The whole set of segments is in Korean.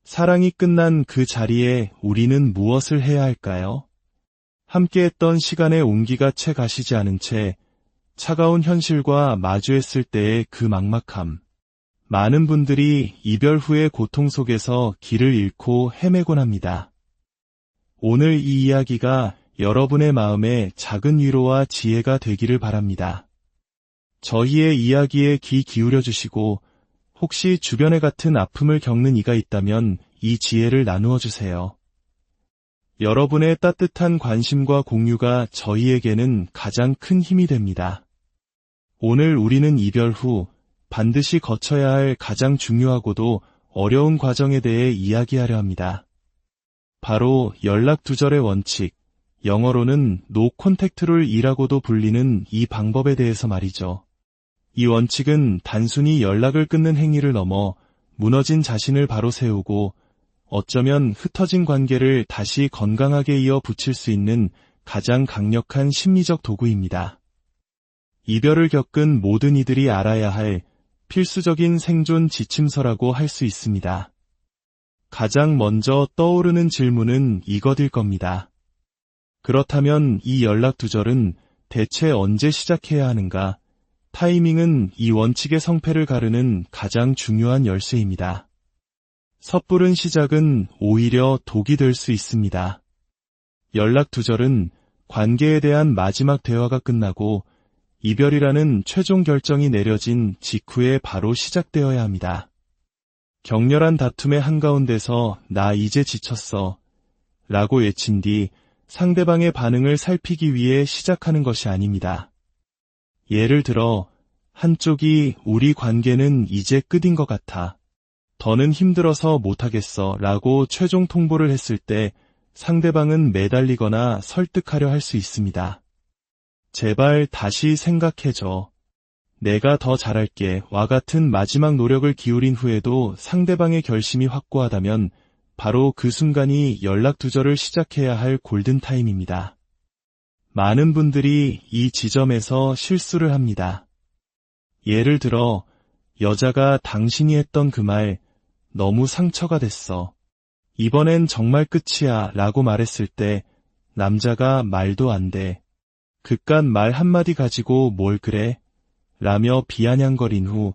사랑이 끝난 그 자리에 우리는 무엇을 해야 할까요? 함께했던 시간의 온기가 채 가시지 않은 채 차가운 현실과 마주했을 때의 그 막막함. 많은 분들이 이별 후의 고통 속에서 길을 잃고 헤매곤 합니다. 오늘 이 이야기가 여러분의 마음에 작은 위로와 지혜가 되기를 바랍니다. 저희의 이야기에 귀 기울여 주시고 혹시 주변에 같은 아픔을 겪는 이가 있다면 이 지혜를 나누어 주세요. 여러분의 따뜻한 관심과 공유가 저희에게는 가장 큰 힘이 됩니다. 오늘 우리는 이별 후 반드시 거쳐야 할 가장 중요하고도 어려운 과정에 대해 이야기하려 합니다. 바로 연락 두절의 원칙, 영어로는 No Contact Rule이라고도 불리는 이 방법에 대해서 말이죠. 이 원칙은 단순히 연락을 끊는 행위를 넘어 무너진 자신을 바로 세우고 어쩌면 흩어진 관계를 다시 건강하게 이어 붙일 수 있는 가장 강력한 심리적 도구입니다. 이별을 겪은 모든 이들이 알아야 할 필수적인 생존 지침서라고 할 수 있습니다. 가장 먼저 떠오르는 질문은 이것일 겁니다. 그렇다면 이 연락 두절은 대체 언제 시작해야 하는가? 타이밍은 이 원칙의 성패를 가르는 가장 중요한 열쇠입니다. 섣부른 시작은 오히려 독이 될 수 있습니다. 연락 두절은 관계에 대한 마지막 대화가 끝나고 이별이라는 최종 결정이 내려진 직후에 바로 시작되어야 합니다. 격렬한 다툼의 한가운데서 나 이제 지쳤어 라고 외친 뒤 상대방의 반응을 살피기 위해 시작하는 것이 아닙니다. 예를 들어 한쪽이 우리 관계는 이제 끝인 것 같아. 더는 힘들어서 못하겠어 라고 최종 통보를 했을 때 상대방은 매달리거나 설득하려 할 수 있습니다. 제발 다시 생각해줘. 내가 더 잘할게 와 같은 마지막 노력을 기울인 후에도 상대방의 결심이 확고하다면 바로 그 순간이 연락 두절을 시작해야 할 골든타임입니다. 많은 분들이 이 지점에서 실수를 합니다. 예를 들어 여자가 당신이 했던 그 말 너무 상처가 됐어. 이번엔 정말 끝이야 라고 말했을 때 남자가 말도 안 돼. 그깟 말 한마디 가지고 뭘 그래? 라며 비아냥거린 후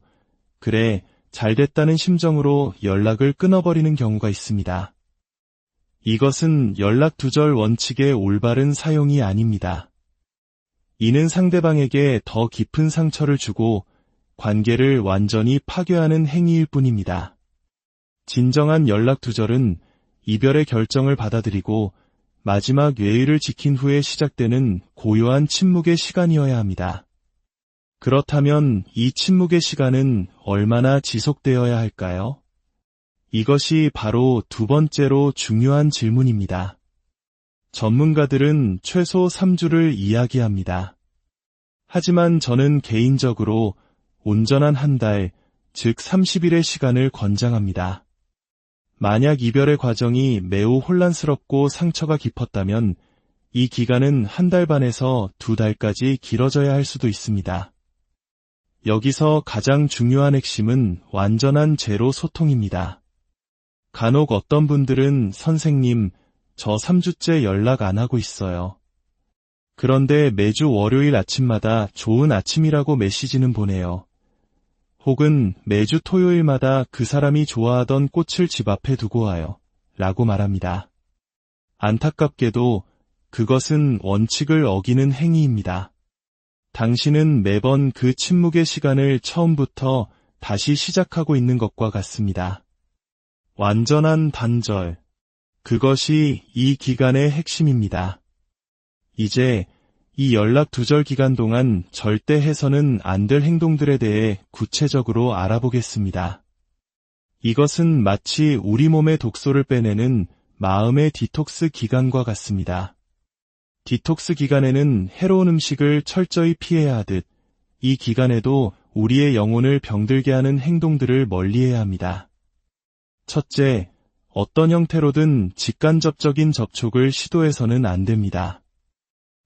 그래 잘됐다는 심정으로 연락을 끊어버리는 경우가 있습니다. 이것은 연락 두절 원칙의 올바른 사용이 아닙니다. 이는 상대방에게 더 깊은 상처를 주고 관계를 완전히 파괴하는 행위일 뿐입니다. 진정한 연락 두절은 이별의 결정을 받아들이고 마지막 예의를 지킨 후에 시작되는 고요한 침묵의 시간이어야 합니다. 그렇다면 이 침묵의 시간은 얼마나 지속되어야 할까요? 이것이 바로 두 번째로 중요한 질문입니다. 전문가들은 최소 3주를 이야기합니다. 하지만 저는 개인적으로 온전한 한 달, 즉 30일의 시간을 권장합니다. 만약 이별의 과정이 매우 혼란스럽고 상처가 깊었다면 이 기간은 한 달 반에서 2달까지 길어져야 할 수도 있습니다. 여기서 가장 중요한 핵심은 완전한 제로 소통입니다. 간혹 어떤 분들은 선생님, 저 3주째 연락 안 하고 있어요. 그런데 매주 월요일 아침마다 좋은 아침이라고 메시지는 보내요. 혹은 매주 토요일마다 그 사람이 좋아하던 꽃을 집 앞에 두고 와요. 라고 말합니다. 안타깝게도 그것은 원칙을 어기는 행위입니다. 당신은 매번 그 침묵의 시간을 처음부터 다시 시작하고 있는 것과 같습니다. 완전한 단절. 그것이 이 기간의 핵심입니다. 이제 이 연락 두절 기간 동안 절대 해서는 안 될 행동들에 대해 구체적으로 알아보겠습니다. 이것은 마치 우리 몸의 독소를 빼내는 마음의 디톡스 기간과 같습니다. 디톡스 기간에는 해로운 음식을 철저히 피해야 하듯 이 기간에도 우리의 영혼을 병들게 하는 행동들을 멀리해야 합니다. 첫째, 어떤 형태로든 직간접적인 접촉을 시도해서는 안 됩니다.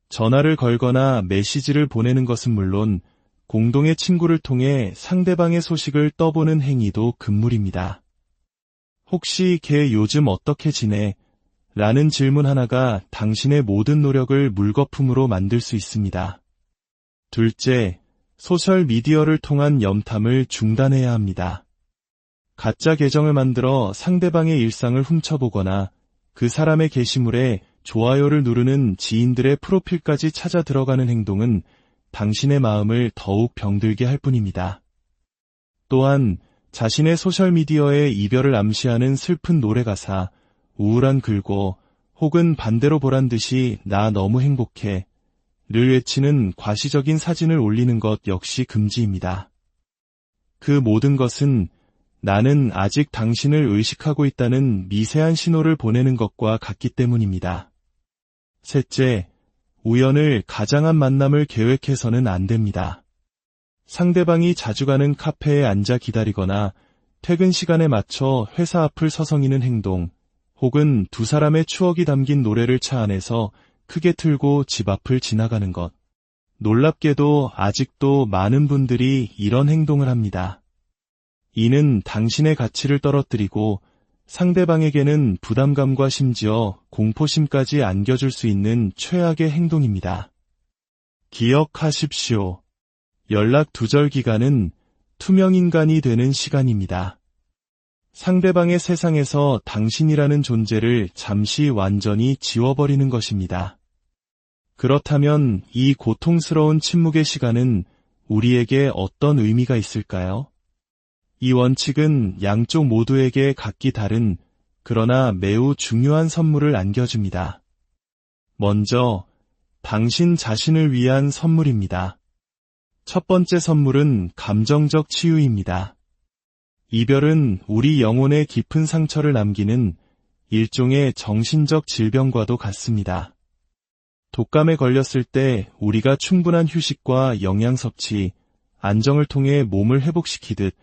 전화를 걸거나 메시지를 보내는 것은 물론 공동의 친구를 통해 상대방의 소식을 떠보는 행위도 금물입니다. 혹시 걔 요즘 어떻게 지내? 라는 질문 하나가 당신의 모든 노력을 물거품으로 만들 수 있습니다. 둘째, 소셜미디어를 통한 염탐을 중단해야 합니다. 가짜 계정을 만들어 상대방의 일상을 훔쳐보거나 그 사람의 게시물에 좋아요를 누르는 지인들의 프로필까지 찾아 들어가는 행동은 당신의 마음을 더욱 병들게 할 뿐입니다. 또한 자신의 소셜미디어에 이별을 암시하는 슬픈 노래가사, 우울한 글고 혹은 반대로 보란 듯이 나 너무 행복해 를 외치는 과시적인 사진을 올리는 것 역시 금지입니다. 그 모든 것은 나는 아직 당신을 의식하고 있다는 미세한 신호를 보내는 것과 같기 때문입니다. 셋째, 우연을 가장한 만남을 계획해서는 안 됩니다. 상대방이 자주 가는 카페에 앉아 기다리거나 퇴근 시간에 맞춰 회사 앞을 서성이는 행동, 혹은 두 사람의 추억이 담긴 노래를 차 안에서 크게 틀고 집 앞을 지나가는 것. 놀랍게도 아직도 많은 분들이 이런 행동을 합니다. 이는 당신의 가치를 떨어뜨리고 상대방에게는 부담감과 심지어 공포심까지 안겨줄 수 있는 최악의 행동입니다. 기억하십시오. 연락 두절 기간은 투명인간이 되는 시간입니다. 상대방의 세상에서 당신이라는 존재를 잠시 완전히 지워버리는 것입니다. 그렇다면 이 고통스러운 침묵의 시간은 우리에게 어떤 의미가 있을까요? 이 원칙은 양쪽 모두에게 각기 다른 그러나 매우 중요한 선물을 안겨줍니다. 먼저, 당신 자신을 위한 선물입니다. 첫 번째 선물은 감정적 치유입니다. 이별은 우리 영혼에 깊은 상처를 남기는 일종의 정신적 질병과도 같습니다. 독감에 걸렸을 때 우리가 충분한 휴식과 영양 섭취, 안정을 통해 몸을 회복시키듯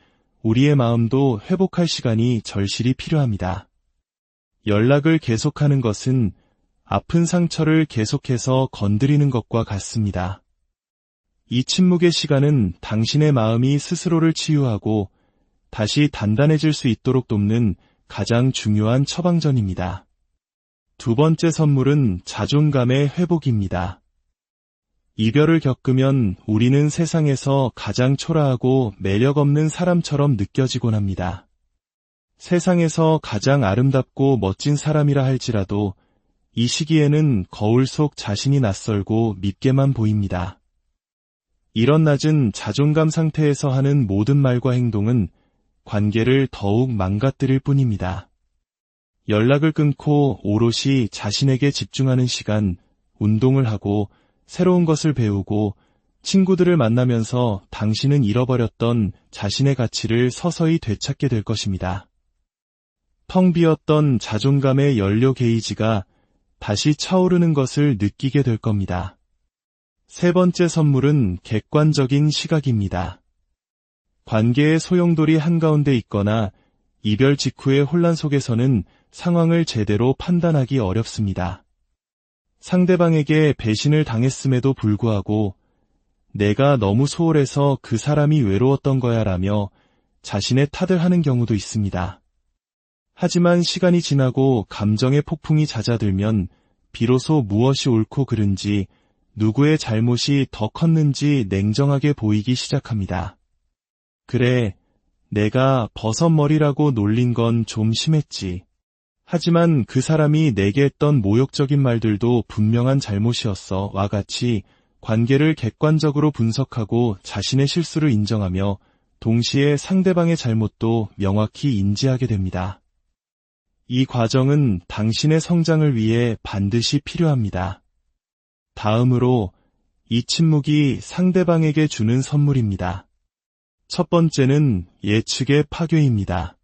우리의 마음도 회복할 시간이 절실히 필요합니다. 연락을 계속하는 것은 아픈 상처를 계속해서 건드리는 것과 같습니다. 이 침묵의 시간은 당신의 마음이 스스로를 치유하고 다시 단단해질 수 있도록 돕는 가장 중요한 처방전입니다. 두 번째 선물은 자존감의 회복입니다. 이별을 겪으면 우리는 세상에서 가장 초라하고 매력 없는 사람처럼 느껴지곤 합니다. 세상에서 가장 아름답고 멋진 사람이라 할지라도 이 시기에는 거울 속 자신이 낯설고 밉게만 보입니다. 이런 낮은 자존감 상태에서 하는 모든 말과 행동은 관계를 더욱 망가뜨릴 뿐입니다. 연락을 끊고 오롯이 자신에게 집중하는 시간, 운동을 하고 새로운 것을 배우고 친구들을 만나면서 당신은 잃어버렸던 자신의 가치를 서서히 되찾게 될 것입니다. 텅 비었던 자존감의 연료 게이지가 다시 차오르는 것을 느끼게 될 겁니다. 세 번째 선물은 객관적인 시각입니다. 관계의 소용돌이 한가운데 있거나 이별 직후의 혼란 속에서는 상황을 제대로 판단하기 어렵습니다. 상대방에게 배신을 당했음에도 불구하고 내가 너무 소홀해서 그 사람이 외로웠던 거야 라며 자신의 탓을 하는 경우도 있습니다. 하지만 시간이 지나고 감정의 폭풍이 잦아들면 비로소 무엇이 옳고 그른지 누구의 잘못이 더 컸는지 냉정하게 보이기 시작합니다. 그래, 내가 버섯머리라고 놀린 건 좀 심했지. 하지만 그 사람이 내게 했던 모욕적인 말들도 분명한 잘못이었어 와 같이 관계를 객관적으로 분석하고 자신의 실수를 인정하며 동시에 상대방의 잘못도 명확히 인지하게 됩니다. 이 과정은 당신의 성장을 위해 반드시 필요합니다. 다음으로 이 침묵이 상대방에게 주는 선물입니다. 첫 번째는 예측의 파괴입니다.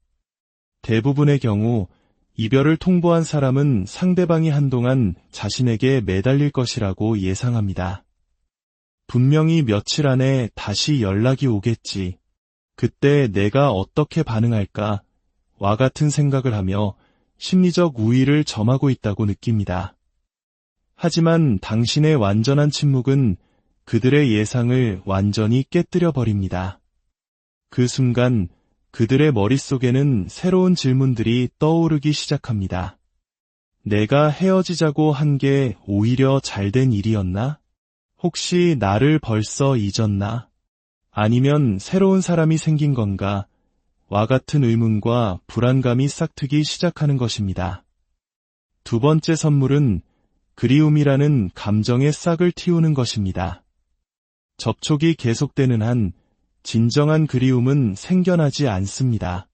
대부분의 경우 이별을 통보한 사람은 상대방이 한동안 자신에게 매달릴 것이라고 예상합니다. 분명히 며칠 안에 다시 연락이 오겠지. 그때 내가 어떻게 반응할까? 와 같은 생각을 하며 심리적 우위를 점하고 있다고 느낍니다. 하지만 당신의 완전한 침묵은 그들의 예상을 완전히 깨뜨려 버립니다. 그 순간 그들의 머릿속에는 새로운 질문들이 떠오르기 시작합니다. 내가 헤어지자고 한 게 오히려 잘된 일이었나? 혹시 나를 벌써 잊었나? 아니면 새로운 사람이 생긴 건가? 와 같은 의문과 불안감이 싹트기 시작하는 것입니다. 두 번째 선물은 그리움이라는 감정의 싹을 틔우는 것입니다. 접촉이 계속되는 한 진정한 그리움은 생겨나지 않습니다.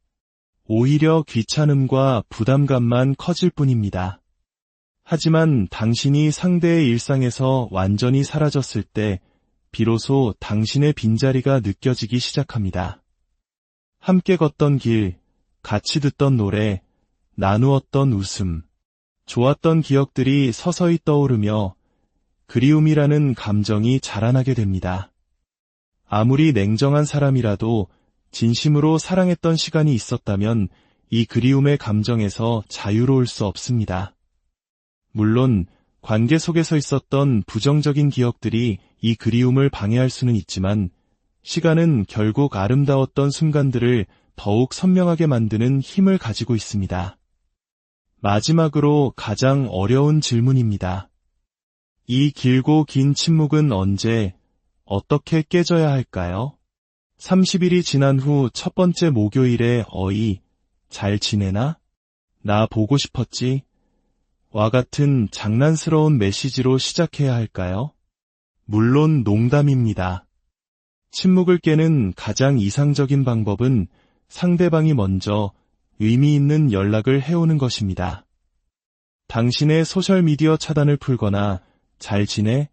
오히려 귀찮음과 부담감만 커질 뿐입니다. 하지만 당신이 상대의 일상에서 완전히 사라졌을 때 비로소 당신의 빈자리가 느껴지기 시작합니다. 함께 걷던 길, 같이 듣던 노래, 나누었던 웃음, 좋았던 기억들이 서서히 떠오르며 그리움이라는 감정이 자라나게 됩니다. 아무리 냉정한 사람이라도 진심으로 사랑했던 시간이 있었다면 이 그리움의 감정에서 자유로울 수 없습니다. 물론 관계 속에서 있었던 부정적인 기억들이 이 그리움을 방해할 수는 있지만 시간은 결국 아름다웠던 순간들을 더욱 선명하게 만드는 힘을 가지고 있습니다. 마지막으로 가장 어려운 질문입니다. 이 길고 긴 침묵은 언제, 어떻게 깨져야 할까요? 30일이 지난 후 첫 번째 목요일에 어이, 잘 지내나? 나 보고 싶었지? 와 같은 장난스러운 메시지로 시작해야 할까요? 물론 농담입니다. 침묵을 깨는 가장 이상적인 방법은 상대방이 먼저 의미 있는 연락을 해오는 것입니다. 당신의 소셜미디어 차단을 풀거나 잘 지내?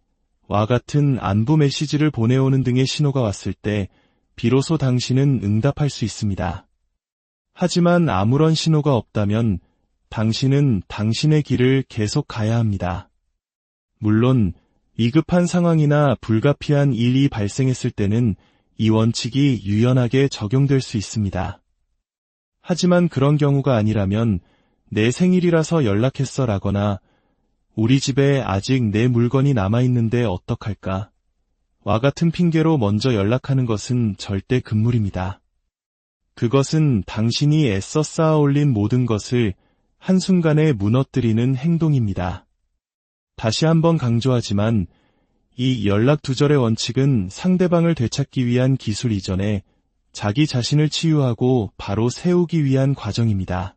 와 같은 안부 메시지를 보내오는 등의 신호가 왔을 때 비로소 당신은 응답할 수 있습니다. 하지만 아무런 신호가 없다면 당신은 당신의 길을 계속 가야 합니다. 물론 위급한 상황이나 불가피한 일이 발생했을 때는 이 원칙이 유연하게 적용될 수 있습니다. 하지만 그런 경우가 아니라면 내 생일이라서 연락했어 라거나 우리 집에 아직 내 물건이 남아있는데 어떡할까? 와 같은 핑계로 먼저 연락하는 것은 절대 금물입니다. 그것은 당신이 애써 쌓아 올린 모든 것을 한순간에 무너뜨리는 행동입니다. 다시 한번 강조하지만 이 연락 두절의 원칙은 상대방을 되찾기 위한 기술 이전에 자기 자신을 치유하고 바로 세우기 위한 과정입니다.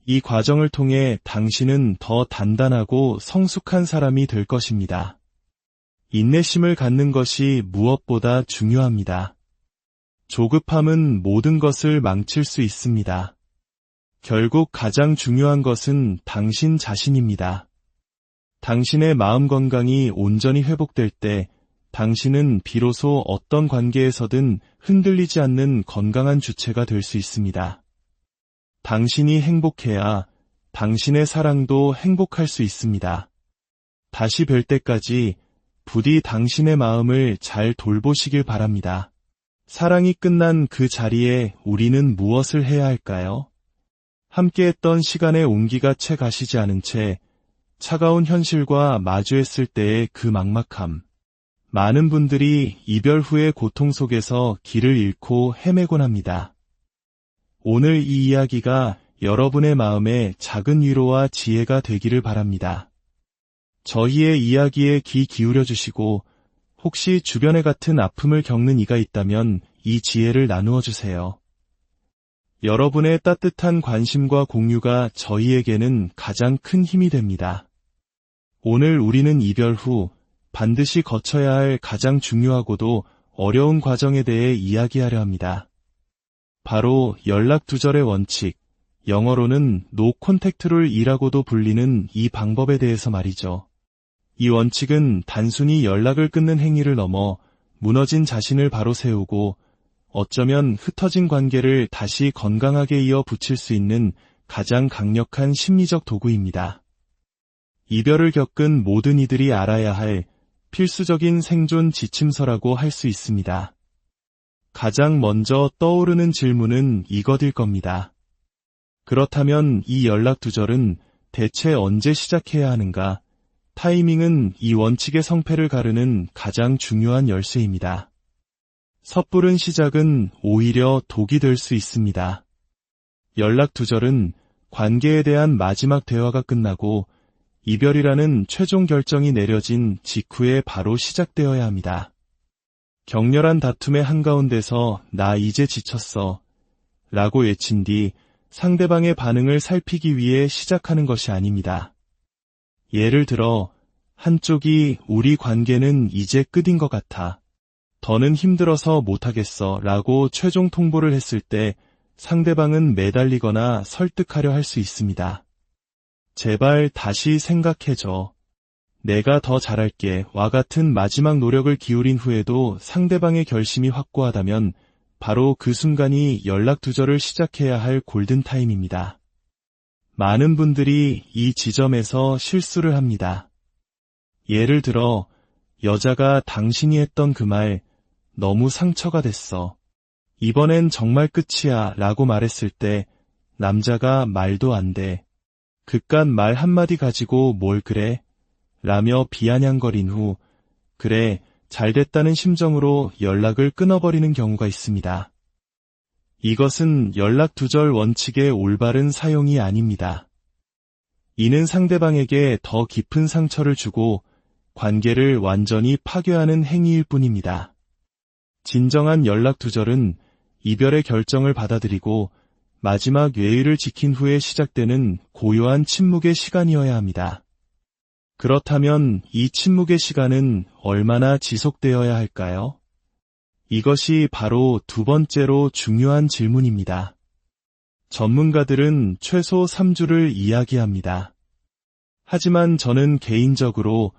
이 과정을 통해 당신은 더 단단하고 성숙한 사람이 될 것입니다. 인내심을 갖는 것이 무엇보다 중요합니다. 조급함은 모든 것을 망칠 수 있습니다. 결국 가장 중요한 것은 당신 자신입니다. 당신의 마음 건강이 온전히 회복될 때 당신은 비로소 어떤 관계에서든 흔들리지 않는 건강한 주체가 될 수 있습니다. 당신이 행복해야 당신의 사랑도 행복할 수 있습니다. 다시 뵐 때까지 부디 당신의 마음을 잘 돌보시길 바랍니다. 사랑이 끝난 그 자리에 우리는 무엇을 해야 할까요? 함께했던 시간의 온기가 채 가시지 않은 채 차가운 현실과 마주했을 때의 그 막막함. 많은 분들이 이별 후의 고통 속에서 길을 잃고 헤매곤 합니다. 오늘 이 이야기가 여러분의 마음에 작은 위로와 지혜가 되기를 바랍니다. 저희의 이야기에 귀 기울여 주시고 혹시 주변에 같은 아픔을 겪는 이가 있다면 이 지혜를 나누어 주세요. 여러분의 따뜻한 관심과 공유가 저희에게는 가장 큰 힘이 됩니다. 오늘 우리는 이별 후 반드시 거쳐야 할 가장 중요하고도 어려운 과정에 대해 이야기하려 합니다. 바로 연락 두절의 원칙, 영어로는 No Contact Rule이라고도 불리는 이 방법에 대해서 말이죠. 이 원칙은 단순히 연락을 끊는 행위를 넘어 무너진 자신을 바로 세우고 어쩌면 흩어진 관계를 다시 건강하게 이어 붙일 수 있는 가장 강력한 심리적 도구입니다. 이별을 겪은 모든 이들이 알아야 할 필수적인 생존 지침서라고 할 수 있습니다. 가장 먼저 떠오르는 질문은 이것일 겁니다. 그렇다면 이 연락 두절은 대체 언제 시작해야 하는가? 타이밍은 이 원칙의 성패를 가르는 가장 중요한 열쇠입니다. 섣부른 시작은 오히려 독이 될 수 있습니다. 연락 두절은 관계에 대한 마지막 대화가 끝나고 이별이라는 최종 결정이 내려진 직후에 바로 시작되어야 합니다. 격렬한 다툼의 한가운데서 나 이제 지쳤어 라고 외친 뒤 상대방의 반응을 살피기 위해 시작하는 것이 아닙니다. 예를 들어 한쪽이 우리 관계는 이제 끝인 것 같아. 더는 힘들어서 못하겠어 라고 최종 통보를 했을 때 상대방은 매달리거나 설득하려 할 수 있습니다. 제발 다시 생각해줘. 내가 더 잘할게 와 같은 마지막 노력을 기울인 후에도 상대방의 결심이 확고하다면 바로 그 순간이 연락 두절을 시작해야 할 골든타임입니다. 많은 분들이 이 지점에서 실수를 합니다. 예를 들어 여자가 당신이 했던 그 말 너무 상처가 됐어. 이번엔 정말 끝이야 라고 말했을 때 남자가 말도 안 돼. 그깟 말 한마디 가지고 뭘 그래? 라며 비아냥거린 후 그래 잘됐다는 심정으로 연락을 끊어버리는 경우가 있습니다. 이것은 연락 두절 원칙의 올바른 사용이 아닙니다. 이는 상대방에게 더 깊은 상처를 주고 관계를 완전히 파괴하는 행위일 뿐입니다. 진정한 연락 두절은 이별의 결정을 받아들이고 마지막 예의를 지킨 후에 시작되는 고요한 침묵의 시간이어야 합니다. 그렇다면 이 침묵의 시간은 얼마나 지속되어야 할까요? 이것이 바로 두 번째로 중요한 질문입니다. 전문가들은 최소 3주를 이야기합니다. 하지만 저는 개인적으로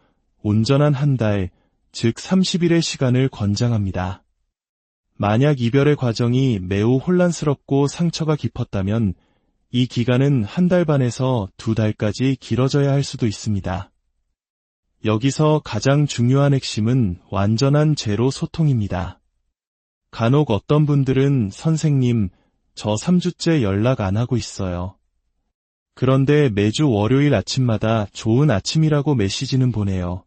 온전한 한 달, 즉 30일의 시간을 권장합니다. 만약 이별의 과정이 매우 혼란스럽고 상처가 깊었다면 이 기간은 한 달 반에서 2달까지 길어져야 할 수도 있습니다. 여기서 가장 중요한 핵심은 완전한 제로 소통입니다. 간혹 어떤 분들은 선생님, 저 3주째 연락 안 하고 있어요. 그런데 매주 월요일 아침마다 좋은 아침이라고 메시지는 보내요.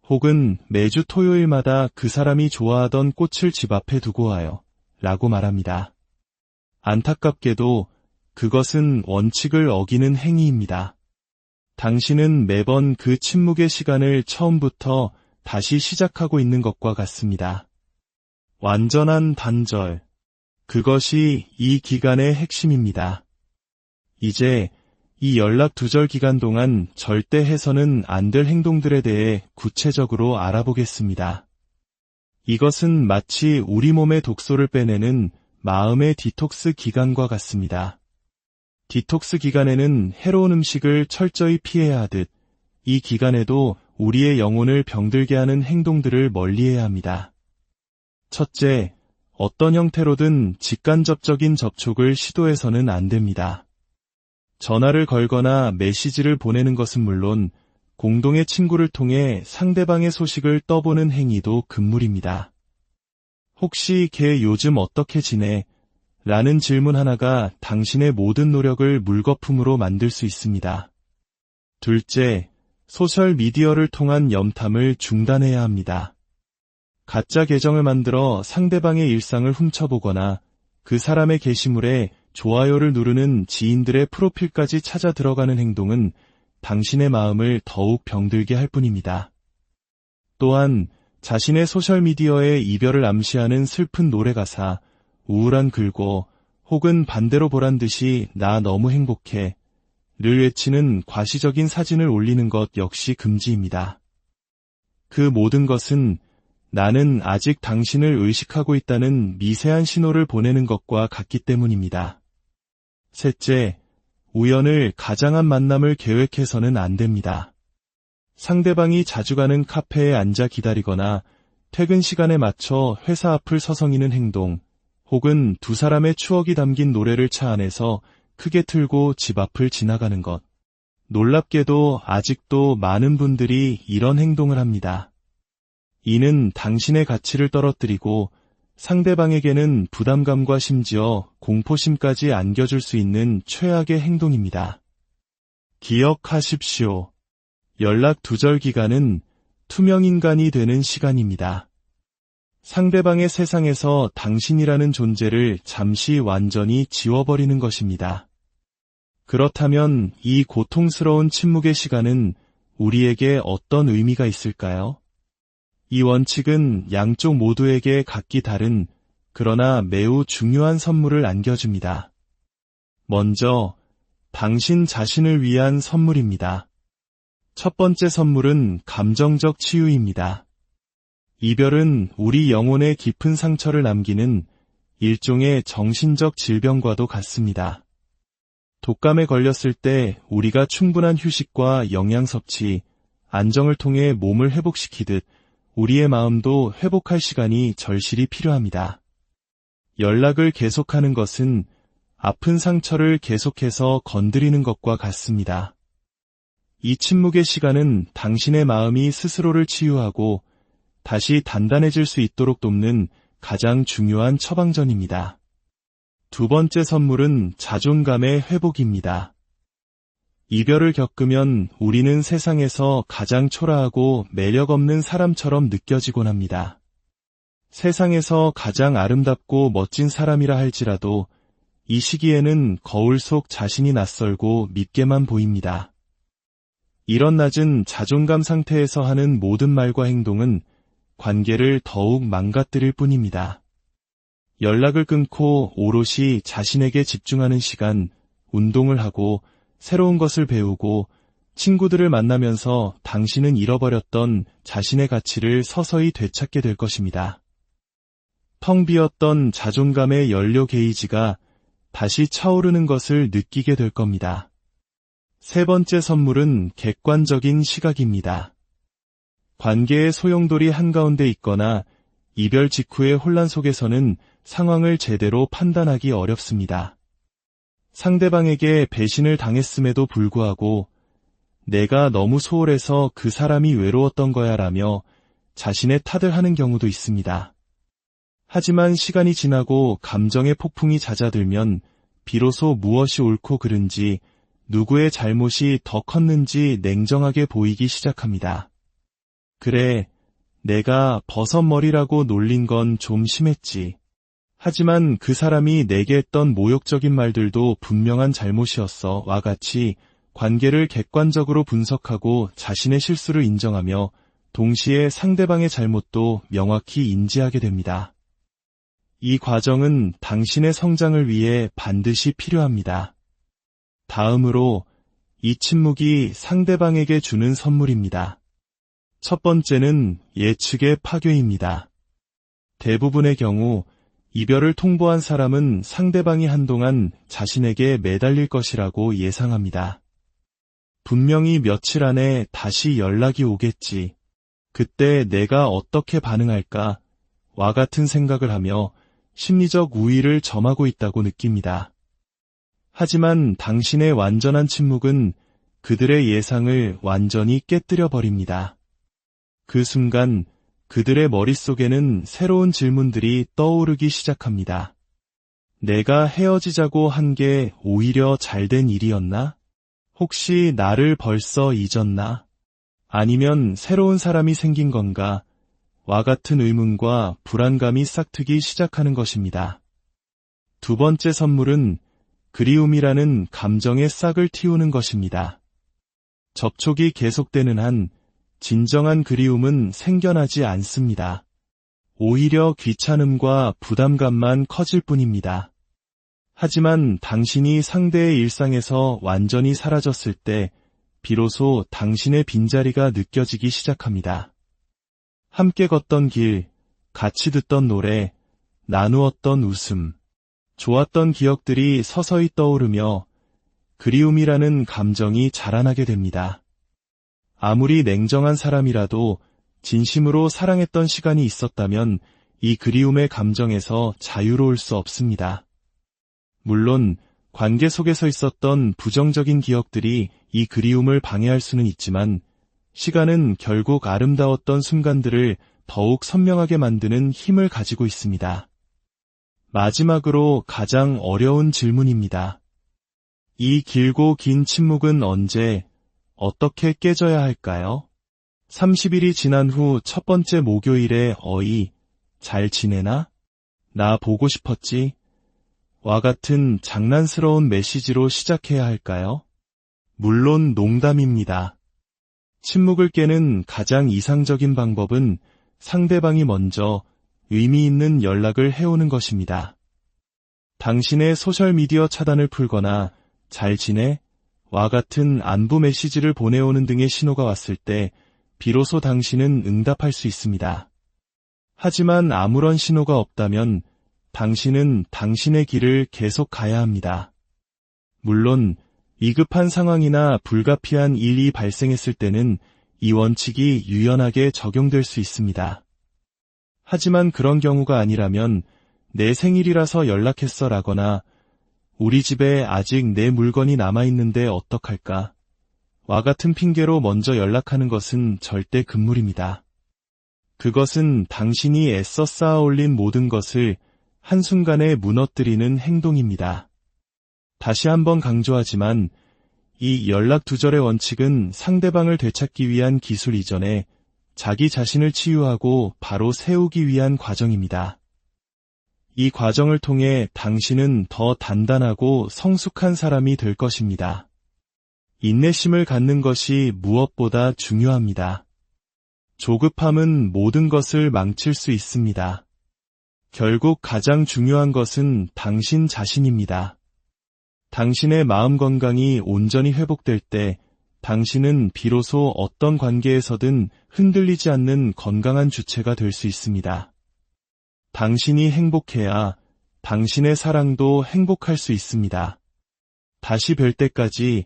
혹은 매주 토요일마다 그 사람이 좋아하던 꽃을 집 앞에 두고 와요. 라고 말합니다. 안타깝게도 그것은 원칙을 어기는 행위입니다. 당신은 매번 그 침묵의 시간을 처음부터 다시 시작하고 있는 것과 같습니다. 완전한 단절. 그것이 이 기간의 핵심입니다. 이제 이 연락 두절 기간 동안 절대 해서는 안 될 행동들에 대해 구체적으로 알아보겠습니다. 이것은 마치 우리 몸의 독소를 빼내는 마음의 디톡스 기간과 같습니다. 디톡스 기간에는 해로운 음식을 철저히 피해야 하듯 이 기간에도 우리의 영혼을 병들게 하는 행동들을 멀리해야 합니다. 첫째, 어떤 형태로든 직간접적인 접촉을 시도해서는 안 됩니다. 전화를 걸거나 메시지를 보내는 것은 물론 공동의 친구를 통해 상대방의 소식을 떠보는 행위도 금물입니다. 혹시 걔 요즘 어떻게 지내? 라는 질문 하나가 당신의 모든 노력을 물거품으로 만들 수 있습니다. 둘째, 소셜미디어를 통한 염탐을 중단해야 합니다. 가짜 계정을 만들어 상대방의 일상을 훔쳐보거나 그 사람의 게시물에 좋아요를 누르는 지인들의 프로필까지 찾아 들어가는 행동은 당신의 마음을 더욱 병들게 할 뿐입니다. 또한 자신의 소셜미디어에 이별을 암시하는 슬픈 노래 가사, 우울한 글고 혹은 반대로 보란 듯이 나 너무 행복해 를 외치는 과시적인 사진을 올리는 것 역시 금지입니다. 그 모든 것은 나는 아직 당신을 의식하고 있다는 미세한 신호를 보내는 것과 같기 때문입니다. 셋째, 우연을 가장한 만남을 계획해서는 안 됩니다. 상대방이 자주 가는 카페에 앉아 기다리거나 퇴근 시간에 맞춰 회사 앞을 서성이는 행동, 혹은 두 사람의 추억이 담긴 노래를 차 안에서 크게 틀고 집 앞을 지나가는 것. 놀랍게도 아직도 많은 분들이 이런 행동을 합니다. 이는 당신의 가치를 떨어뜨리고 상대방에게는 부담감과 심지어 공포심까지 안겨줄 수 있는 최악의 행동입니다. 기억하십시오. 연락 두절 기간은 투명인간이 되는 시간입니다. 상대방의 세상에서 당신이라는 존재를 잠시 완전히 지워버리는 것입니다. 그렇다면 이 고통스러운 침묵의 시간은 우리에게 어떤 의미가 있을까요? 이 원칙은 양쪽 모두에게 각기 다른 그러나 매우 중요한 선물을 안겨줍니다. 먼저, 당신 자신을 위한 선물입니다. 첫 번째 선물은 감정적 치유입니다. 이별은 우리 영혼에 깊은 상처를 남기는 일종의 정신적 질병과도 같습니다. 독감에 걸렸을 때 우리가 충분한 휴식과 영양 섭취, 안정을 통해 몸을 회복시키듯 우리의 마음도 회복할 시간이 절실히 필요합니다. 연락을 계속하는 것은 아픈 상처를 계속해서 건드리는 것과 같습니다. 이 침묵의 시간은 당신의 마음이 스스로를 치유하고 다시 단단해질 수 있도록 돕는 가장 중요한 처방전입니다. 두 번째 선물은 자존감의 회복입니다. 이별을 겪으면 우리는 세상에서 가장 초라하고 매력 없는 사람처럼 느껴지곤 합니다. 세상에서 가장 아름답고 멋진 사람이라 할지라도 이 시기에는 거울 속 자신이 낯설고 밉게만 보입니다. 이런 낮은 자존감 상태에서 하는 모든 말과 행동은 관계를 더욱 망가뜨릴 뿐입니다. 연락을 끊고 오롯이 자신에게 집중하는 시간, 운동을 하고 새로운 것을 배우고 친구들을 만나면서 당신은 잃어버렸던 자신의 가치를 서서히 되찾게 될 것입니다. 텅 비었던 자존감의 연료 게이지가 다시 차오르는 것을 느끼게 될 겁니다. 세 번째 선물은 객관적인 시각입니다. 관계의 소용돌이 한가운데 있거나 이별 직후의 혼란 속에서는 상황을 제대로 판단하기 어렵습니다. 상대방에게 배신을 당했음에도 불구하고 내가 너무 소홀해서 그 사람이 외로웠던 거야 라며 자신의 탓을 하는 경우도 있습니다. 하지만 시간이 지나고 감정의 폭풍이 잦아들면 비로소 무엇이 옳고 그른지 누구의 잘못이 더 컸는지 냉정하게 보이기 시작합니다. 그래, 내가 버섯머리라고 놀린 건 좀 심했지. 하지만 그 사람이 내게 했던 모욕적인 말들도 분명한 잘못이었어 와 같이 관계를 객관적으로 분석하고 자신의 실수를 인정하며 동시에 상대방의 잘못도 명확히 인지하게 됩니다. 이 과정은 당신의 성장을 위해 반드시 필요합니다. 다음으로 이 침묵이 상대방에게 주는 선물입니다. 첫 번째는 예측의 파괴입니다. 대부분의 경우 이별을 통보한 사람은 상대방이 한동안 자신에게 매달릴 것이라고 예상합니다. 분명히 며칠 안에 다시 연락이 오겠지. 그때 내가 어떻게 반응할까? 와 같은 생각을 하며 심리적 우위를 점하고 있다고 느낍니다. 하지만 당신의 완전한 침묵은 그들의 예상을 완전히 깨뜨려 버립니다. 그 순간 그들의 머릿속에는 새로운 질문들이 떠오르기 시작합니다. 내가 헤어지자고 한 게 오히려 잘된 일이었나? 혹시 나를 벌써 잊었나? 아니면 새로운 사람이 생긴 건가? 와 같은 의문과 불안감이 싹트기 시작하는 것입니다. 두 번째 선물은 그리움이라는 감정의 싹을 틔우는 것입니다. 접촉이 계속되는 한 진정한 그리움은 생겨나지 않습니다. 오히려 귀찮음과 부담감만 커질 뿐입니다. 하지만 당신이 상대의 일상에서 완전히 사라졌을 때 비로소 당신의 빈자리가 느껴지기 시작합니다. 함께 걷던 길, 같이 듣던 노래, 나누었던 웃음, 좋았던 기억들이 서서히 떠오르며 그리움이라는 감정이 자라나게 됩니다. 아무리 냉정한 사람이라도 진심으로 사랑했던 시간이 있었다면 이 그리움의 감정에서 자유로울 수 없습니다. 물론 관계 속에서 있었던 부정적인 기억들이 이 그리움을 방해할 수는 있지만 시간은 결국 아름다웠던 순간들을 더욱 선명하게 만드는 힘을 가지고 있습니다. 마지막으로 가장 어려운 질문입니다. 이 길고 긴 침묵은 언제, 어떻게 깨져야 할까요? 30일이 지난 후 첫 번째 목요일에 어이, 잘 지내나? 나 보고 싶었지? 와 같은 장난스러운 메시지로 시작해야 할까요? 물론 농담입니다. 침묵을 깨는 가장 이상적인 방법은 상대방이 먼저 의미 있는 연락을 해오는 것입니다. 당신의 소셜미디어 차단을 풀거나 잘 지내? 와 같은 안부 메시지를 보내오는 등의 신호가 왔을 때 비로소 당신은 응답할 수 있습니다. 하지만 아무런 신호가 없다면 당신은 당신의 길을 계속 가야 합니다. 물론 위급한 상황이나 불가피한 일이 발생했을 때는 이 원칙이 유연하게 적용될 수 있습니다. 하지만 그런 경우가 아니라면 내 생일이라서 연락했어 라거나 우리 집에 아직 내 물건이 남아있는데 어떡할까? 와 같은 핑계로 먼저 연락하는 것은 절대 금물입니다. 그것은 당신이 애써 쌓아 올린 모든 것을 한순간에 무너뜨리는 행동입니다. 다시 한번 강조하지만 이 연락 두절의 원칙은 상대방을 되찾기 위한 기술 이전에 자기 자신을 치유하고 바로 세우기 위한 과정입니다. 이 과정을 통해 당신은 더 단단하고 성숙한 사람이 될 것입니다. 인내심을 갖는 것이 무엇보다 중요합니다. 조급함은 모든 것을 망칠 수 있습니다. 결국 가장 중요한 것은 당신 자신입니다. 당신의 마음 건강이 온전히 회복될 때 당신은 비로소 어떤 관계에서든 흔들리지 않는 건강한 주체가 될 수 있습니다. 당신이 행복해야 당신의 사랑도 행복할 수 있습니다. 다시 뵐 때까지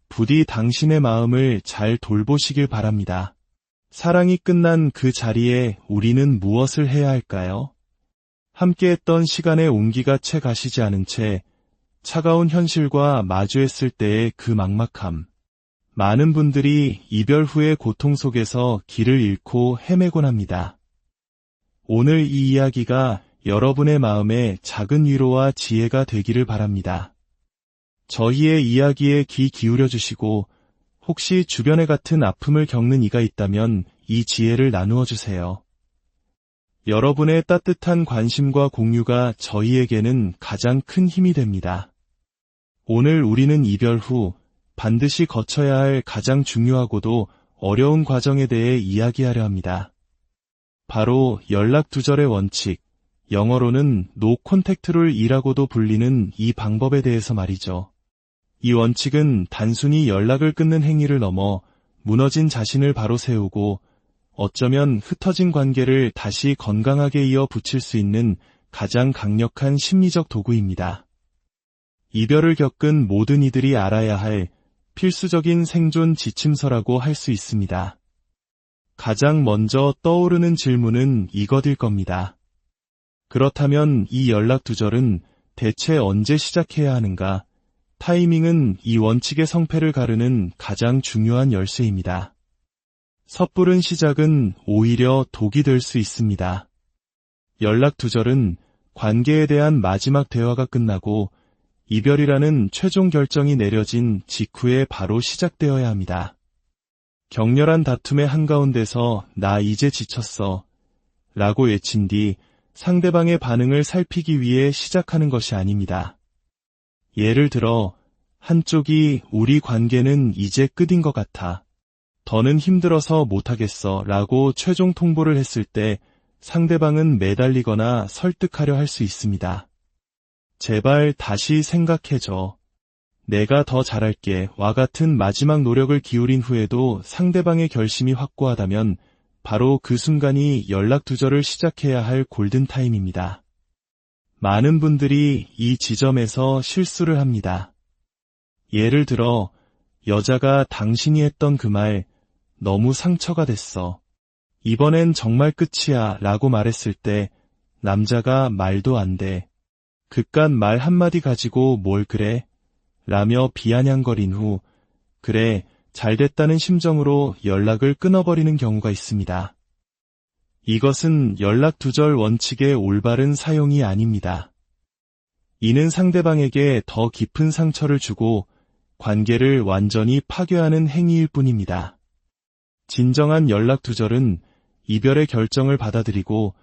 부디 당신의 마음을 잘 돌보시길 바랍니다. 사랑이 끝난 그 자리에 우리는 무엇을 해야 할까요? 함께했던 시간의 온기가 채 가시지 않은 채 차가운 현실과 마주했을 때의 그 막막함. 많은 분들이 이별 후의 고통 속에서 길을 잃고 헤매곤 합니다. 오늘 이 이야기가 여러분의 마음에 작은 위로와 지혜가 되기를 바랍니다. 저희의 이야기에 귀 기울여 주시고 혹시 주변에 같은 아픔을 겪는 이가 있다면 이 지혜를 나누어 주세요. 여러분의 따뜻한 관심과 공유가 저희에게는 가장 큰 힘이 됩니다. 오늘 우리는 이별 후 반드시 거쳐야 할 가장 중요하고도 어려운 과정에 대해 이야기하려 합니다. 바로 연락 두절의 원칙, 영어로는 No Contact Rule이라고도 불리는 이 방법에 대해서 말이죠. 이 원칙은 단순히 연락을 끊는 행위를 넘어 무너진 자신을 바로 세우고 어쩌면 흩어진 관계를 다시 건강하게 이어 붙일 수 있는 가장 강력한 심리적 도구입니다. 이별을 겪은 모든 이들이 알아야 할 필수적인 생존 지침서라고 할 수 있습니다. 가장 먼저 떠오르는 질문은 이것일 겁니다. 그렇다면 이 연락 두절은 대체 언제 시작해야 하는가? 타이밍은 이 원칙의 성패를 가르는 가장 중요한 열쇠입니다. 섣부른 시작은 오히려 독이 될 수 있습니다. 연락 두절은 관계에 대한 마지막 대화가 끝나고 이별이라는 최종 결정이 내려진 직후에 바로 시작되어야 합니다. 격렬한 다툼의 한가운데서 나 이제 지쳤어 라고 외친 뒤 상대방의 반응을 살피기 위해 시작하는 것이 아닙니다. 예를 들어 한쪽이 우리 관계는 이제 끝인 것 같아. 더는 힘들어서 못하겠어 라고 최종 통보를 했을 때 상대방은 매달리거나 설득하려 할 수 있습니다. 제발 다시 생각해줘. 내가 더 잘할게 와 같은 마지막 노력을 기울인 후에도 상대방의 결심이 확고하다면 바로 그 순간이 연락 두절을 시작해야 할 골든타임입니다. 많은 분들이 이 지점에서 실수를 합니다. 예를 들어 여자가 당신이 했던 그 말 너무 상처가 됐어. 이번엔 정말 끝이야 라고 말했을 때 남자가 말도 안 돼. 그깟 말 한마디 가지고 뭘 그래? 라며 비아냥거린 후 그래 잘됐다는 심정으로 연락을 끊어버리는 경우가 있습니다. 이것은 연락 두절 원칙의 올바른 사용이 아닙니다. 이는 상대방에게 더 깊은 상처를 주고 관계를 완전히 파괴하는 행위일 뿐입니다. 진정한 연락 두절은 이별의 결정을 받아들이고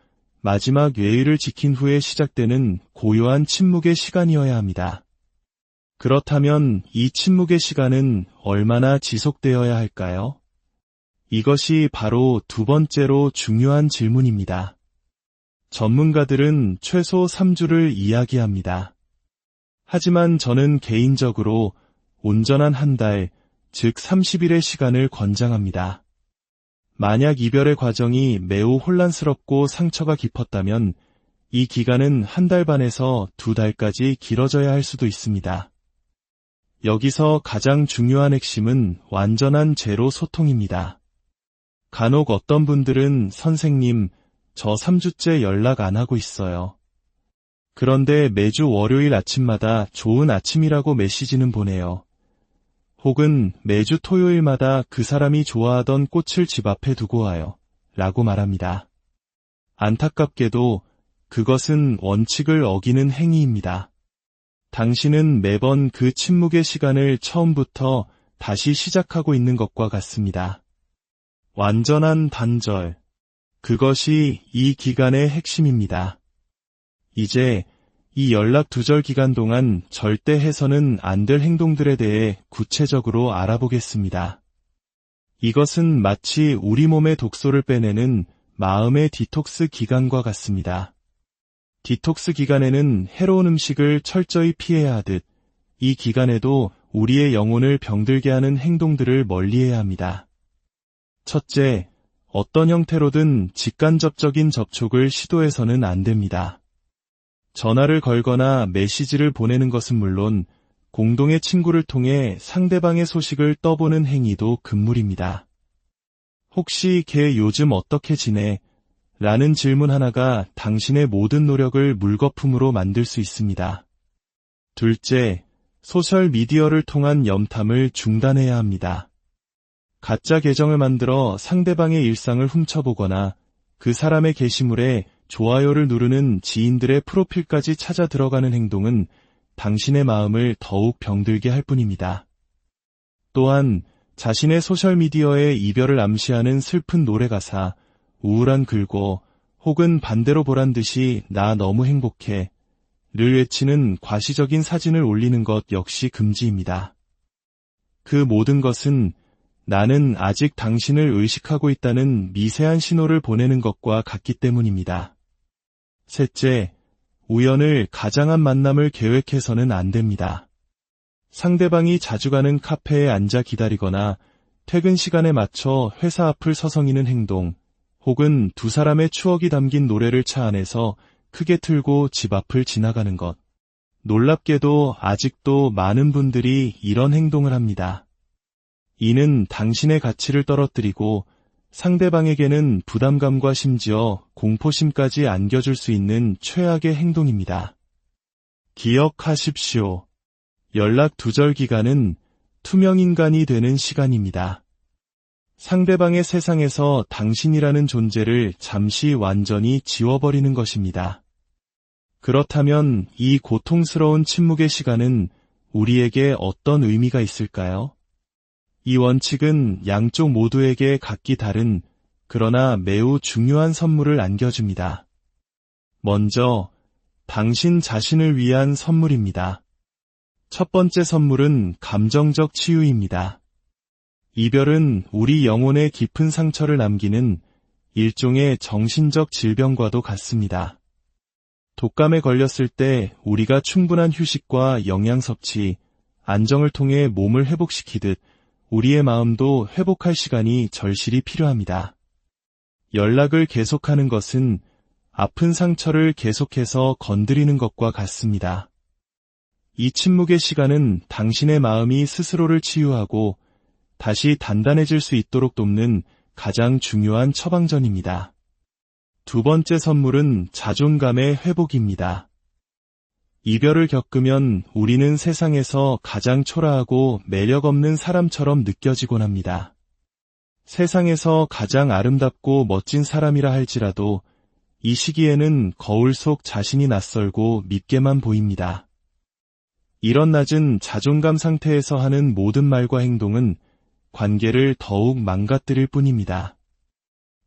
마지막 예의를 지킨 후에 시작되는 고요한 침묵의 시간이어야 합니다. 그렇다면 이 침묵의 시간은 얼마나 지속되어야 할까요? 이것이 바로 두 번째로 중요한 질문입니다. 전문가들은 최소 3주를 이야기합니다. 하지만 저는 개인적으로 온전한 한 달, 즉 30일의 시간을 권장합니다. 만약 이별의 과정이 매우 혼란스럽고 상처가 깊었다면 이 기간은 한 달 반에서 2달까지 길어져야 할 수도 있습니다. 여기서 가장 중요한 핵심은 완전한 제로 소통입니다. 간혹 어떤 분들은 선생님, 저 3주째 연락 안 하고 있어요. 그런데 매주 월요일 아침마다 좋은 아침이라고 메시지는 보내요. 혹은 매주 토요일마다 그 사람이 좋아하던 꽃을 집 앞에 두고 와요. 라고 말합니다. 안타깝게도 그것은 원칙을 어기는 행위입니다. 당신은 매번 그 침묵의 시간을 처음부터 다시 시작하고 있는 것과 같습니다. 완전한 단절. 그것이 이 기간의 핵심입니다. 이제 이 연락 두절 기간 동안 절대 해서는 안 될 행동들에 대해 구체적으로 알아보겠습니다. 이것은 마치 우리 몸의 독소를 빼내는 마음의 디톡스 기간과 같습니다. 디톡스 기간에는 해로운 음식을 철저히 피해야 하듯 이 기간에도 우리의 영혼을 병들게 하는 행동들을 멀리해야 합니다. 첫째, 어떤 형태로든 직간접적인 접촉을 시도해서는 안 됩니다. 전화를 걸거나 메시지를 보내는 것은 물론 공동의 친구를 통해 상대방의 소식을 떠보는 행위도 금물입니다. 혹시 걔 요즘 어떻게 지내? 라는 질문 하나가 당신의 모든 노력을 물거품으로 만들 수 있습니다. 둘째, 소셜미디어를 통한 염탐을 중단해야 합니다. 가짜 계정을 만들어 상대방의 일상을 훔쳐보거나 그 사람의 게시물에 좋아요를 누르는 지인들의 프로필까지 찾아 들어가는 행동은 당신의 마음을 더욱 병들게 할 뿐입니다. 또한 자신의 소셜미디어에 이별을 암시하는 슬픈 노래 가사, 우울한 글고 혹은 반대로 보란 듯이 나 너무 행복해 를 외치는 과시적인 사진을 올리는 것 역시 금지입니다. 그 모든 것은 나는 아직 당신을 의식하고 있다는 미세한 신호를 보내는 것과 같기 때문입니다. 셋째, 우연을 가장한 만남을 계획해서는 안 됩니다. 상대방이 자주 가는 카페에 앉아 기다리거나 퇴근 시간에 맞춰 회사 앞을 서성이는 행동, 혹은 두 사람의 추억이 담긴 노래를 차 안에서 크게 틀고 집 앞을 지나가는 것. 놀랍게도 아직도 많은 분들이 이런 행동을 합니다. 이는 당신의 가치를 떨어뜨리고 상대방에게는 부담감과 심지어 공포심까지 안겨줄 수 있는 최악의 행동입니다. 기억하십시오. 연락 두절 기간은 투명인간이 되는 시간입니다. 상대방의 세상에서 당신이라는 존재를 잠시 완전히 지워버리는 것입니다. 그렇다면 이 고통스러운 침묵의 시간은 우리에게 어떤 의미가 있을까요? 이 원칙은 양쪽 모두에게 각기 다른 그러나 매우 중요한 선물을 안겨줍니다. 먼저, 당신 자신을 위한 선물입니다. 첫 번째 선물은 감정적 치유입니다. 이별은 우리 영혼에 깊은 상처를 남기는 일종의 정신적 질병과도 같습니다. 독감에 걸렸을 때 우리가 충분한 휴식과 영양 섭취, 안정을 통해 몸을 회복시키듯 우리의 마음도 회복할 시간이 절실히 필요합니다. 연락을 계속하는 것은 아픈 상처를 계속해서 건드리는 것과 같습니다. 이 침묵의 시간은 당신의 마음이 스스로를 치유하고 다시 단단해질 수 있도록 돕는 가장 중요한 처방전입니다. 두 번째 선물은 자존감의 회복입니다. 이별을 겪으면 우리는 세상에서 가장 초라하고 매력 없는 사람처럼 느껴지곤 합니다. 세상에서 가장 아름답고 멋진 사람이라 할지라도 이 시기에는 거울 속 자신이 낯설고 밉게만 보입니다. 이런 낮은 자존감 상태에서 하는 모든 말과 행동은 관계를 더욱 망가뜨릴 뿐입니다.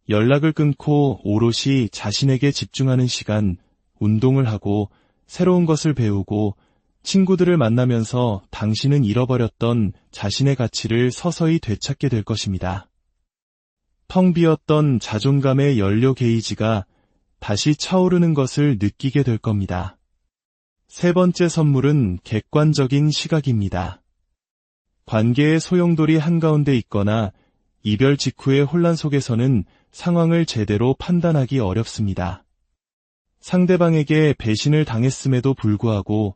연락을 끊고 오롯이 자신에게 집중하는 시간, 운동을 하고 새로운 것을 배우고 친구들을 만나면서 당신은 잃어버렸던 자신의 가치를 서서히 되찾게 될 것입니다. 텅 비었던 자존감의 연료 게이지가 다시 차오르는 것을 느끼게 될 겁니다. 세 번째 선물은 객관적인 시각입니다. 관계의 소용돌이 한가운데 있거나 이별 직후의 혼란 속에서는 상황을 제대로 판단하기 어렵습니다. 상대방에게 배신을 당했음에도 불구하고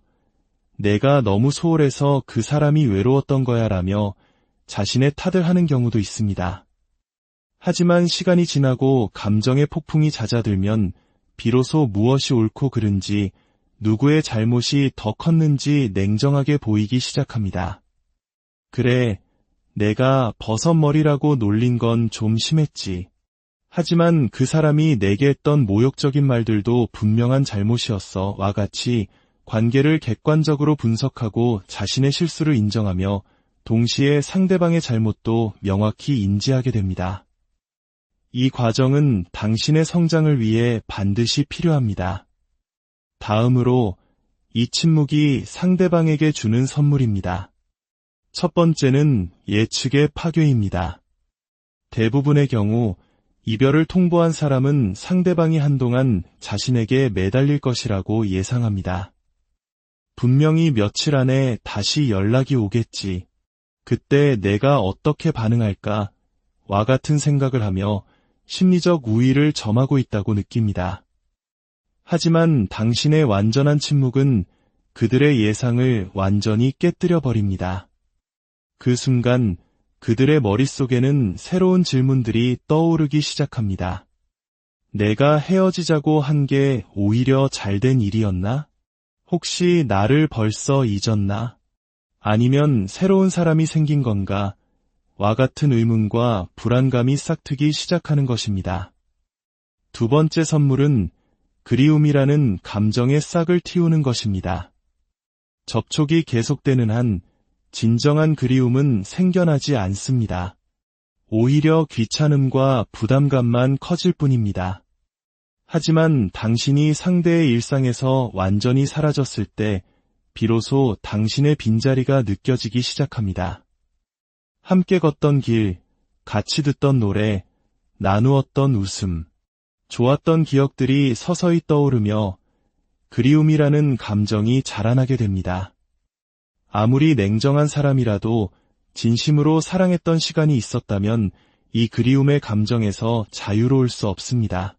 내가 너무 소홀해서 그 사람이 외로웠던 거야 라며 자신의 탓을 하는 경우도 있습니다. 하지만 시간이 지나고 감정의 폭풍이 잦아들면 비로소 무엇이 옳고 그른지 누구의 잘못이 더 컸는지 냉정하게 보이기 시작합니다. 그래, 내가 버섯머리라고 놀린 건 좀 심했지. 하지만 그 사람이 내게 했던 모욕적인 말들도 분명한 잘못이었어 와 같이 관계를 객관적으로 분석하고 자신의 실수를 인정하며 동시에 상대방의 잘못도 명확히 인지하게 됩니다. 이 과정은 당신의 성장을 위해 반드시 필요합니다. 다음으로 이 침묵이 상대방에게 주는 선물입니다. 첫 번째는 예측의 파괴입니다. 대부분의 경우 이별을 통보한 사람은 상대방이 한동안 자신에게 매달릴 것이라고 예상합니다. 분명히 며칠 안에 다시 연락이 오겠지. 그때 내가 어떻게 반응할까? 와 같은 생각을 하며 심리적 우위를 점하고 있다고 느낍니다. 하지만 당신의 완전한 침묵은 그들의 예상을 완전히 깨뜨려 버립니다. 그 순간 그들의 머릿속에는 새로운 질문들이 떠오르기 시작합니다. 내가 헤어지자고 한 게 오히려 잘된 일이었나? 혹시 나를 벌써 잊었나? 아니면 새로운 사람이 생긴 건가? 와 같은 의문과 불안감이 싹트기 시작하는 것입니다. 두 번째 선물은 그리움이라는 감정의 싹을 틔우는 것입니다. 접촉이 계속되는 한 진정한 그리움은 생겨나지 않습니다. 오히려 귀찮음과 부담감만 커질 뿐입니다. 하지만 당신이 상대의 일상에서 완전히 사라졌을 때 비로소 당신의 빈자리가 느껴지기 시작합니다. 함께 걷던 길, 같이 듣던 노래, 나누었던 웃음, 좋았던 기억들이 서서히 떠오르며 그리움이라는 감정이 자라나게 됩니다. 아무리 냉정한 사람이라도 진심으로 사랑했던 시간이 있었다면 이 그리움의 감정에서 자유로울 수 없습니다.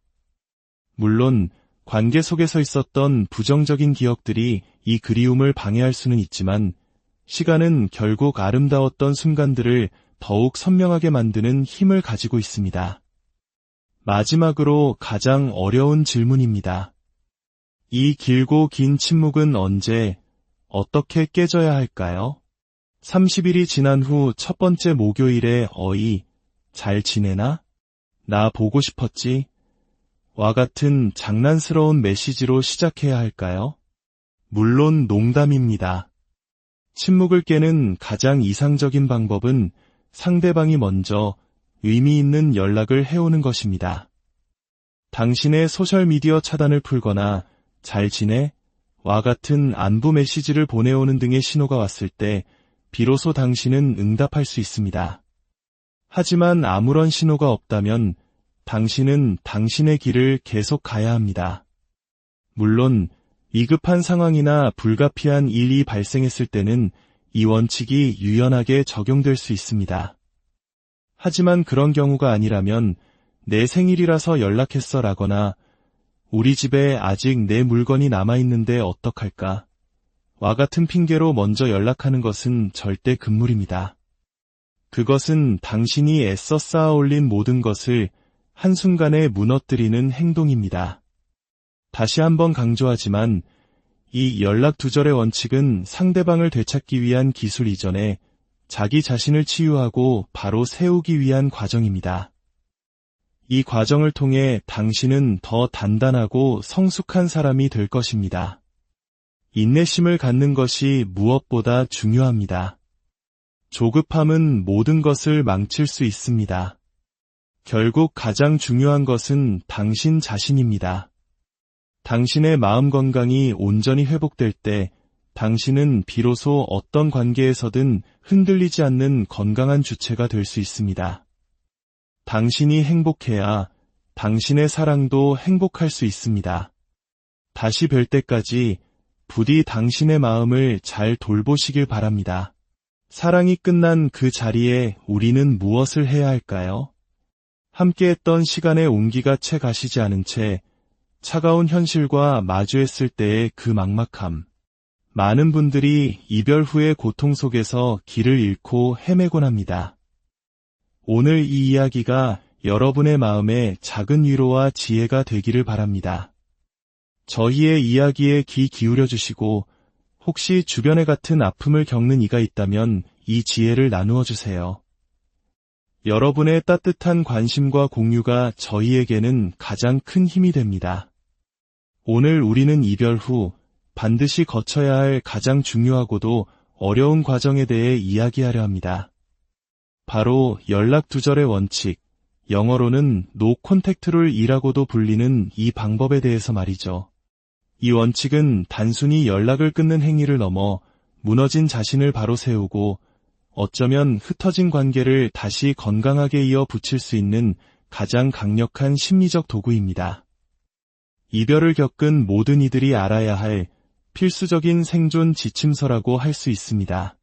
물론 관계 속에서 있었던 부정적인 기억들이 이 그리움을 방해할 수는 있지만 시간은 결국 아름다웠던 순간들을 더욱 선명하게 만드는 힘을 가지고 있습니다. 마지막으로 가장 어려운 질문입니다. 이 길고 긴 침묵은 언제, 어떻게 깨져야 할까요? 30일이 지난 후 첫 번째 목요일에 어이, 잘 지내나? 나 보고 싶었지? 와 같은 장난스러운 메시지로 시작해야 할까요? 물론 농담입니다. 침묵을 깨는 가장 이상적인 방법은 상대방이 먼저 의미 있는 연락을 해오는 것입니다. 당신의 소셜미디어 차단을 풀거나 잘 지내? 와 같은 안부 메시지를 보내오는 등의 신호가 왔을 때 비로소 당신은 응답할 수 있습니다. 하지만 아무런 신호가 없다면 당신은 당신의 길을 계속 가야 합니다. 물론 위급한 상황이나 불가피한 일이 발생했을 때는 이 원칙이 유연하게 적용될 수 있습니다. 하지만 그런 경우가 아니라면 내 생일이라서 연락했어 라거나 우리 집에 아직 내 물건이 남아있는데 어떡할까? 와 같은 핑계로 먼저 연락하는 것은 절대 금물입니다. 그것은 당신이 애써 쌓아 올린 모든 것을 한순간에 무너뜨리는 행동입니다. 다시 한번 강조하지만 이 연락 두절의 원칙은 상대방을 되찾기 위한 기술 이전에 자기 자신을 치유하고 바로 세우기 위한 과정입니다. 이 과정을 통해 당신은 더 단단하고 성숙한 사람이 될 것입니다. 인내심을 갖는 것이 무엇보다 중요합니다. 조급함은 모든 것을 망칠 수 있습니다. 결국 가장 중요한 것은 당신 자신입니다. 당신의 마음 건강이 온전히 회복될 때 당신은 비로소 어떤 관계에서든 흔들리지 않는 건강한 주체가 될 수 있습니다. 당신이 행복해야 당신의 사랑도 행복할 수 있습니다. 다시 뵐 때까지 부디 당신의 마음을 잘 돌보시길 바랍니다. 사랑이 끝난 그 자리에 우리는 무엇을 해야 할까요? 함께했던 시간의 온기가 채 가시지 않은 채 차가운 현실과 마주했을 때의 그 막막함. 많은 분들이 이별 후의 고통 속에서 길을 잃고 헤매곤 합니다. 오늘 이 이야기가 여러분의 마음에 작은 위로와 지혜가 되기를 바랍니다. 저희의 이야기에 귀 기울여 주시고 혹시 주변에 같은 아픔을 겪는 이가 있다면 이 지혜를 나누어 주세요. 여러분의 따뜻한 관심과 공유가 저희에게는 가장 큰 힘이 됩니다. 오늘 우리는 이별 후 반드시 거쳐야 할 가장 중요하고도 어려운 과정에 대해 이야기하려 합니다. 바로 연락 두절의 원칙, 영어로는 No Contact Rule이라고도 불리는 이 방법에 대해서 말이죠. 이 원칙은 단순히 연락을 끊는 행위를 넘어 무너진 자신을 바로 세우고 어쩌면 흩어진 관계를 다시 건강하게 이어 붙일 수 있는 가장 강력한 심리적 도구입니다. 이별을 겪은 모든 이들이 알아야 할 필수적인 생존 지침서라고 할 수 있습니다.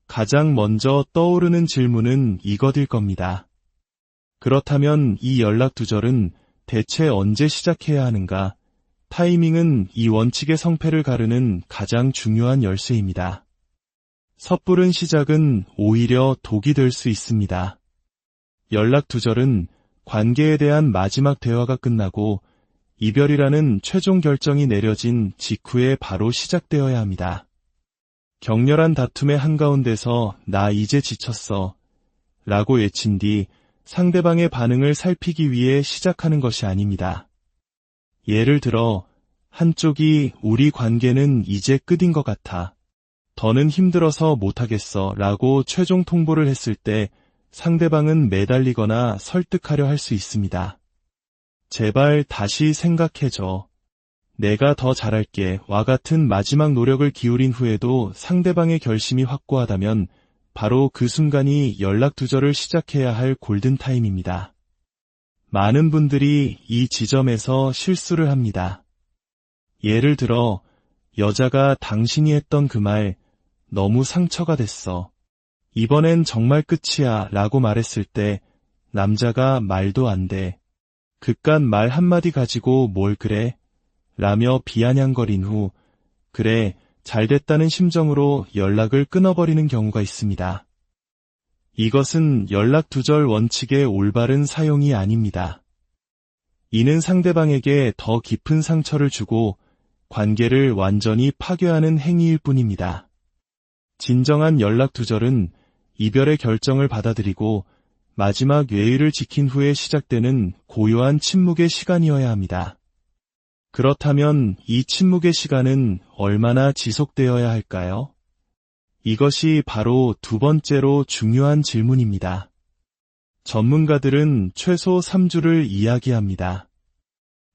가장 먼저 떠오르는 질문은 이것일 겁니다. 그렇다면 이 연락 두절은 대체 언제 시작해야 하는가? 타이밍은 이 원칙의 성패를 가르는 가장 중요한 열쇠입니다. 섣부른 시작은 오히려 독이 될 수 있습니다. 연락 두절은 관계에 대한 마지막 대화가 끝나고 이별이라는 최종 결정이 내려진 직후에 바로 시작되어야 합니다. 격렬한 다툼의 한가운데서 나 이제 지쳤어 라고 외친 뒤 상대방의 반응을 살피기 위해 시작하는 것이 아닙니다. 예를 들어 한쪽이 우리 관계는 이제 끝인 것 같아. 더는 힘들어서 못하겠어 라고 최종 통보를 했을 때 상대방은 매달리거나 설득하려 할 수 있습니다. 제발 다시 생각해줘. 내가 더 잘할게 와 같은 마지막 노력을 기울인 후에도 상대방의 결심이 확고하다면 바로 그 순간이 연락 두절을 시작해야 할 골든타임입니다. 많은 분들이 이 지점에서 실수를 합니다. 예를 들어 여자가 당신이 했던 그 말 너무 상처가 됐어. 이번엔 정말 끝이야 라고 말했을 때 남자가 말도 안 돼. 그깟 말 한마디 가지고 뭘 그래? 라며 비아냥거린 후 그래 잘됐다는 심정으로 연락을 끊어버리는 경우가 있습니다. 이것은 연락 두절 원칙의 올바른 사용이 아닙니다. 이는 상대방에게 더 깊은 상처를 주고 관계를 완전히 파괴하는 행위일 뿐입니다. 진정한 연락 두절은 이별의 결정을 받아들이고 마지막 예의를 지킨 후에 시작되는 고요한 침묵의 시간이어야 합니다. 그렇다면 이 침묵의 시간은 얼마나 지속되어야 할까요? 이것이 바로 두 번째로 중요한 질문입니다. 전문가들은 최소 3주를 이야기합니다.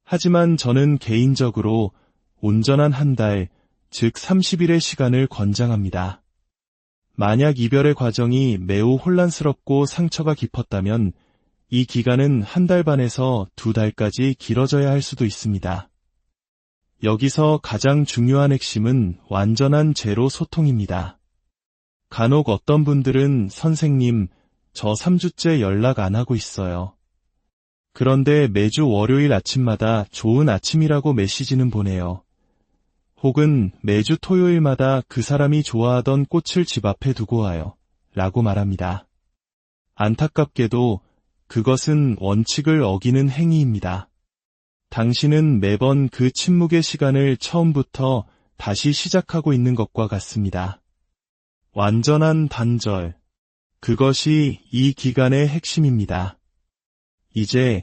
하지만 저는 개인적으로 온전한 한 달, 즉 30일의 시간을 권장합니다. 만약 이별의 과정이 매우 혼란스럽고 상처가 깊었다면 이 기간은 한 달 반에서 2달까지 길어져야 할 수도 있습니다. 여기서 가장 중요한 핵심은 완전한 제로 소통입니다. 간혹 어떤 분들은 선생님, 저 3주째 연락 안 하고 있어요. 그런데 매주 월요일 아침마다 좋은 아침이라고 메시지는 보내요. 혹은 매주 토요일마다 그 사람이 좋아하던 꽃을 집 앞에 두고 와요. 라고 말합니다. 안타깝게도 그것은 원칙을 어기는 행위입니다. 당신은 매번 그 침묵의 시간을 처음부터 다시 시작하고 있는 것과 같습니다. 완전한 단절. 그것이 이 기간의 핵심입니다. 이제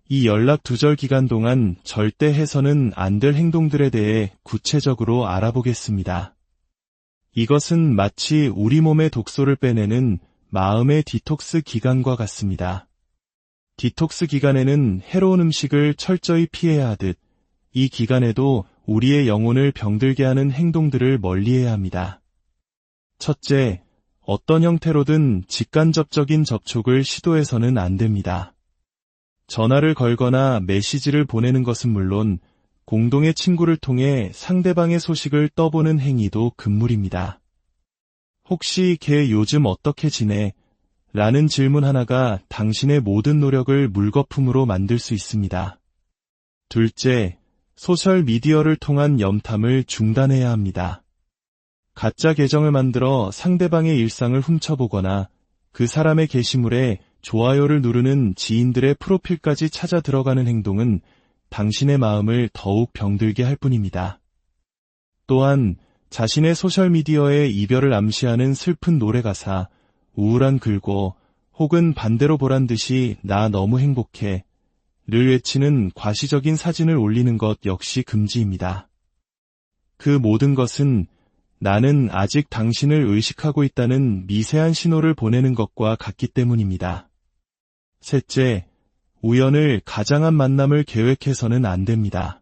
이 연락 두절 기간 동안 절대 해서는 안 될 행동들에 대해 구체적으로 알아보겠습니다. 이것은 마치 우리 몸의 독소를 빼내는 마음의 디톡스 기간과 같습니다. 디톡스 기간에는 해로운 음식을 철저히 피해야 하듯 이 기간에도 우리의 영혼을 병들게 하는 행동들을 멀리해야 합니다. 첫째, 어떤 형태로든 직간접적인 접촉을 시도해서는 안 됩니다. 전화를 걸거나 메시지를 보내는 것은 물론 공동의 친구를 통해 상대방의 소식을 떠보는 행위도 금물입니다. 혹시 걔 요즘 어떻게 지내? 라는 질문 하나가 당신의 모든 노력을 물거품으로 만들 수 있습니다. 둘째, 소셜미디어를 통한 염탐을 중단해야 합니다. 가짜 계정을 만들어 상대방의 일상을 훔쳐보거나 그 사람의 게시물에 좋아요를 누르는 지인들의 프로필까지 찾아 들어가는 행동은 당신의 마음을 더욱 병들게 할 뿐입니다. 또한 자신의 소셜미디어의 이별을 암시하는 슬픈 노래 가사, 우울한 글고 혹은 반대로 보란 듯이 나 너무 행복해 를 외치는 과시적인 사진을 올리는 것 역시 금지입니다. 그 모든 것은 나는 아직 당신을 의식하고 있다는 미세한 신호를 보내는 것과 같기 때문입니다. 셋째, 우연을 가장한 만남을 계획해서는 안 됩니다.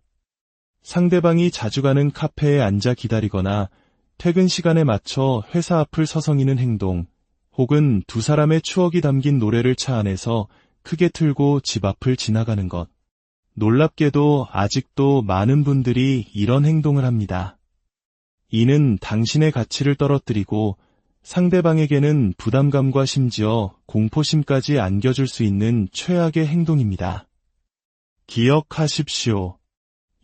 상대방이 자주 가는 카페에 앉아 기다리거나 퇴근 시간에 맞춰 회사 앞을 서성이는 행동, 혹은 두 사람의 추억이 담긴 노래를 차 안에서 크게 틀고 집 앞을 지나가는 것. 놀랍게도 아직도 많은 분들이 이런 행동을 합니다. 이는 당신의 가치를 떨어뜨리고 상대방에게는 부담감과 심지어 공포심까지 안겨줄 수 있는 최악의 행동입니다. 기억하십시오.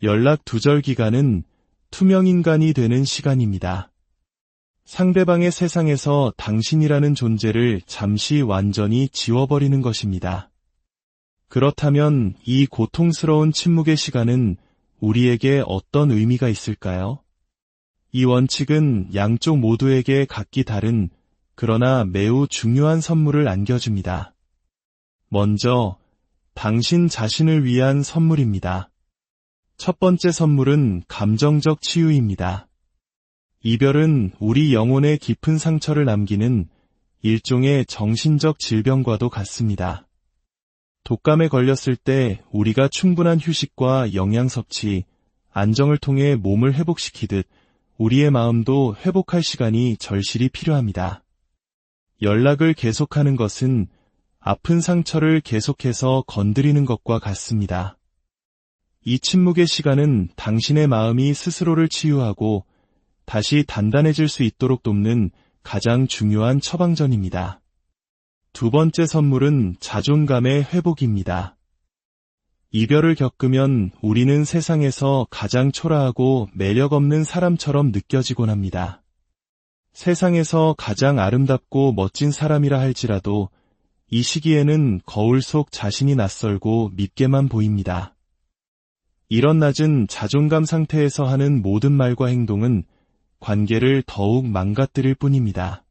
연락 두절 기간은 투명인간이 되는 시간입니다. 상대방의 세상에서 당신이라는 존재를 잠시 완전히 지워버리는 것입니다. 그렇다면 이 고통스러운 침묵의 시간은 우리에게 어떤 의미가 있을까요? 이 원칙은 양쪽 모두에게 각기 다른 그러나 매우 중요한 선물을 안겨줍니다. 먼저, 당신 자신을 위한 선물입니다. 첫 번째 선물은 감정적 치유입니다. 이별은 우리 영혼에 깊은 상처를 남기는 일종의 정신적 질병과도 같습니다. 독감에 걸렸을 때 우리가 충분한 휴식과 영양 섭취, 안정을 통해 몸을 회복시키듯 우리의 마음도 회복할 시간이 절실히 필요합니다. 연락을 계속하는 것은 아픈 상처를 계속해서 건드리는 것과 같습니다. 이 침묵의 시간은 당신의 마음이 스스로를 치유하고 다시 단단해질 수 있도록 돕는 가장 중요한 처방전입니다. 두 번째 선물은 자존감의 회복입니다. 이별을 겪으면 우리는 세상에서 가장 초라하고 매력 없는 사람처럼 느껴지곤 합니다. 세상에서 가장 아름답고 멋진 사람이라 할지라도 이 시기에는 거울 속 자신이 낯설고 밉게만 보입니다. 이런 낮은 자존감 상태에서 하는 모든 말과 행동은 관계를 더욱 망가뜨릴 뿐입니다.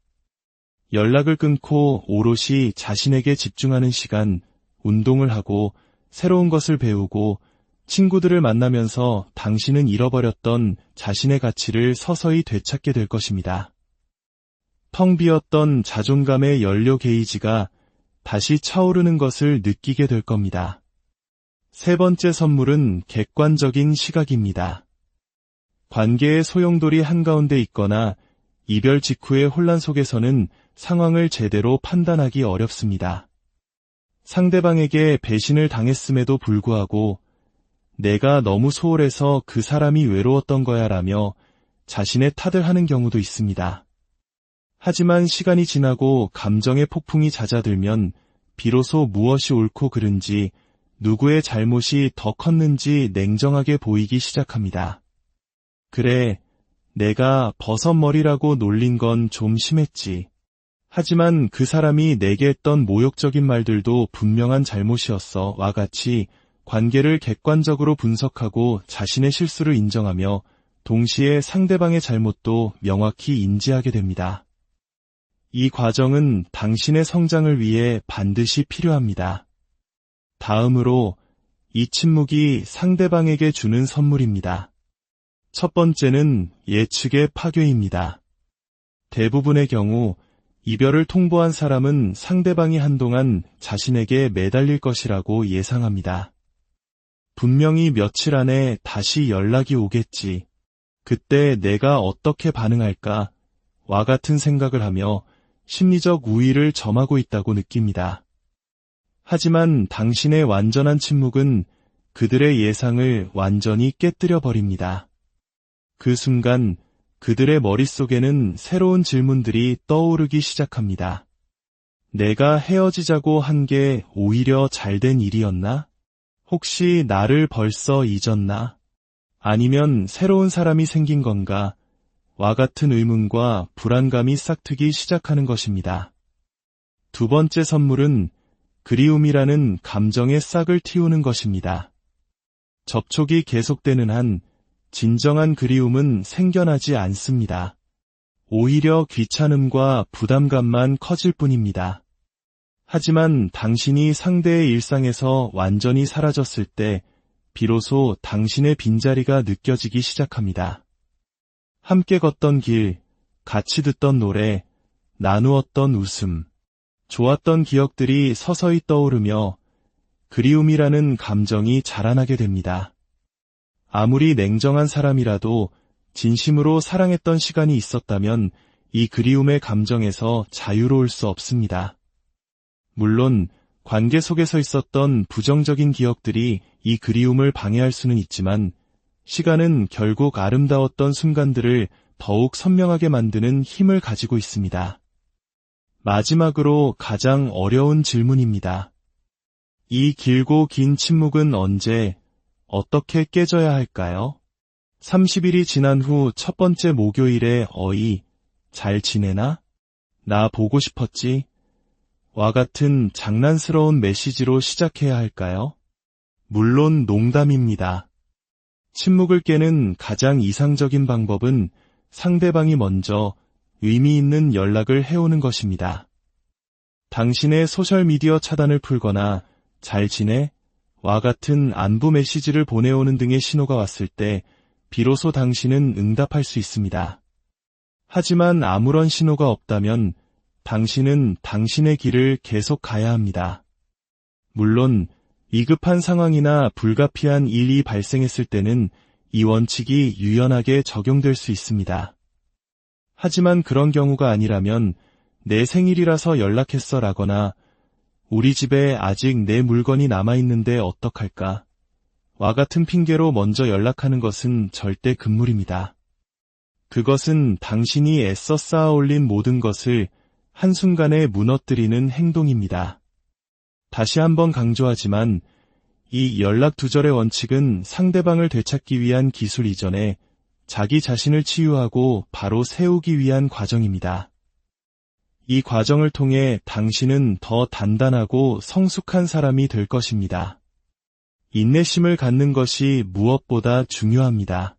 연락을 끊고 오롯이 자신에게 집중하는 시간, 운동을 하고 새로운 것을 배우고 친구들을 만나면서 당신은 잃어버렸던 자신의 가치를 서서히 되찾게 될 것입니다. 텅 비었던 자존감의 연료 게이지가 다시 차오르는 것을 느끼게 될 겁니다. 세 번째 선물은 객관적인 시각입니다. 관계의 소용돌이 한가운데 있거나 이별 직후의 혼란 속에서는 상황을 제대로 판단하기 어렵습니다. 상대방에게 배신을 당했음에도 불구하고 내가 너무 소홀해서 그 사람이 외로웠던 거야 라며 자신의 탓을 하는 경우도 있습니다. 하지만 시간이 지나고 감정의 폭풍이 잦아들면 비로소 무엇이 옳고 그른지 누구의 잘못이 더 컸는지 냉정하게 보이기 시작합니다. 그래, 내가 버섯머리라고 놀린 건 좀 심했지. 하지만 그 사람이 내게 했던 모욕적인 말들도 분명한 잘못이었어 와 같이 관계를 객관적으로 분석하고 자신의 실수를 인정하며 동시에 상대방의 잘못도 명확히 인지하게 됩니다. 이 과정은 당신의 성장을 위해 반드시 필요합니다. 다음으로 이 침묵이 상대방에게 주는 선물입니다. 첫 번째는 예측의 파괴입니다. 대부분의 경우 이별을 통보한 사람은 상대방이 한동안 자신에게 매달릴 것이라고 예상합니다. 분명히 며칠 안에 다시 연락이 오겠지. 그때 내가 어떻게 반응할까? 와 같은 생각을 하며 심리적 우위를 점하고 있다고 느낍니다. 하지만 당신의 완전한 침묵은 그들의 예상을 완전히 깨뜨려 버립니다. 그 순간 그들의 머릿속에는 새로운 질문들이 떠오르기 시작합니다. 내가 헤어지자고 한 게 오히려 잘된 일이었나? 혹시 나를 벌써 잊었나? 아니면 새로운 사람이 생긴 건가? 와 같은 의문과 불안감이 싹트기 시작하는 것입니다. 두 번째 선물은 그리움이라는 감정의 싹을 틔우는 것입니다. 접촉이 계속되는 한 진정한 그리움은 생겨나지 않습니다. 오히려 귀찮음과 부담감만 커질 뿐입니다. 하지만 당신이 상대의 일상에서 완전히 사라졌을 때 비로소 당신의 빈자리가 느껴지기 시작합니다. 함께 걷던 길, 같이 듣던 노래, 나누었던 웃음, 좋았던 기억들이 서서히 떠오르며 그리움이라는 감정이 자라나게 됩니다. 아무리 냉정한 사람이라도 진심으로 사랑했던 시간이 있었다면 이 그리움의 감정에서 자유로울 수 없습니다. 물론 관계 속에서 있었던 부정적인 기억들이 이 그리움을 방해할 수는 있지만 시간은 결국 아름다웠던 순간들을 더욱 선명하게 만드는 힘을 가지고 있습니다. 마지막으로 가장 어려운 질문입니다. 이 길고 긴 침묵은 언제, 어떻게 깨져야 할까요? 30일이 지난 후 첫 번째 목요일에 어이, 잘 지내나? 나 보고 싶었지? 와 같은 장난스러운 메시지로 시작해야 할까요? 물론 농담입니다. 침묵을 깨는 가장 이상적인 방법은 상대방이 먼저 의미 있는 연락을 해오는 것입니다. 당신의 소셜미디어 차단을 풀거나 잘 지내? 와 같은 안부 메시지를 보내오는 등의 신호가 왔을 때 비로소 당신은 응답할 수 있습니다. 하지만 아무런 신호가 없다면 당신은 당신의 길을 계속 가야 합니다. 물론 위급한 상황이나 불가피한 일이 발생했을 때는 이 원칙이 유연하게 적용될 수 있습니다. 하지만 그런 경우가 아니라면 내 생일이라서 연락했어 라거나 우리 집에 아직 내 물건이 남아있는데 어떡할까? 와 같은 핑계로 먼저 연락하는 것은 절대 금물입니다. 그것은 당신이 애써 쌓아 올린 모든 것을 한순간에 무너뜨리는 행동입니다. 다시 한번 강조하지만 이 연락 두절의 원칙은 상대방을 되찾기 위한 기술 이전에 자기 자신을 치유하고 바로 세우기 위한 과정입니다. 이 과정을 통해 당신은 더 단단하고 성숙한 사람이 될 것입니다. 인내심을 갖는 것이 무엇보다 중요합니다.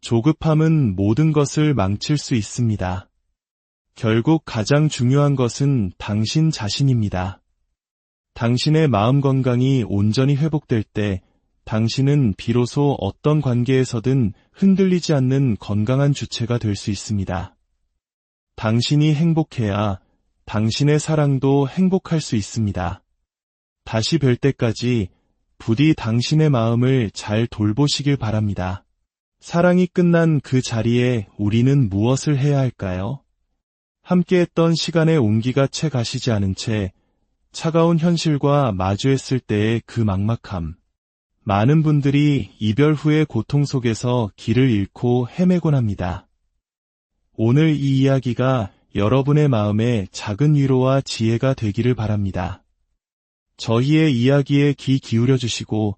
조급함은 모든 것을 망칠 수 있습니다. 결국 가장 중요한 것은 당신 자신입니다. 당신의 마음 건강이 온전히 회복될 때 당신은 비로소 어떤 관계에서든 흔들리지 않는 건강한 주체가 될 수 있습니다. 당신이 행복해야 당신의 사랑도 행복할 수 있습니다. 다시 뵐 때까지 부디 당신의 마음을 잘 돌보시길 바랍니다. 사랑이 끝난 그 자리에 우리는 무엇을 해야 할까요? 함께했던 시간의 온기가 채 가시지 않은 채 차가운 현실과 마주했을 때의 그 막막함. 많은 분들이 이별 후의 고통 속에서 길을 잃고 헤매곤 합니다. 오늘 이 이야기가 여러분의 마음에 작은 위로와 지혜가 되기를 바랍니다. 저희의 이야기에 귀 기울여 주시고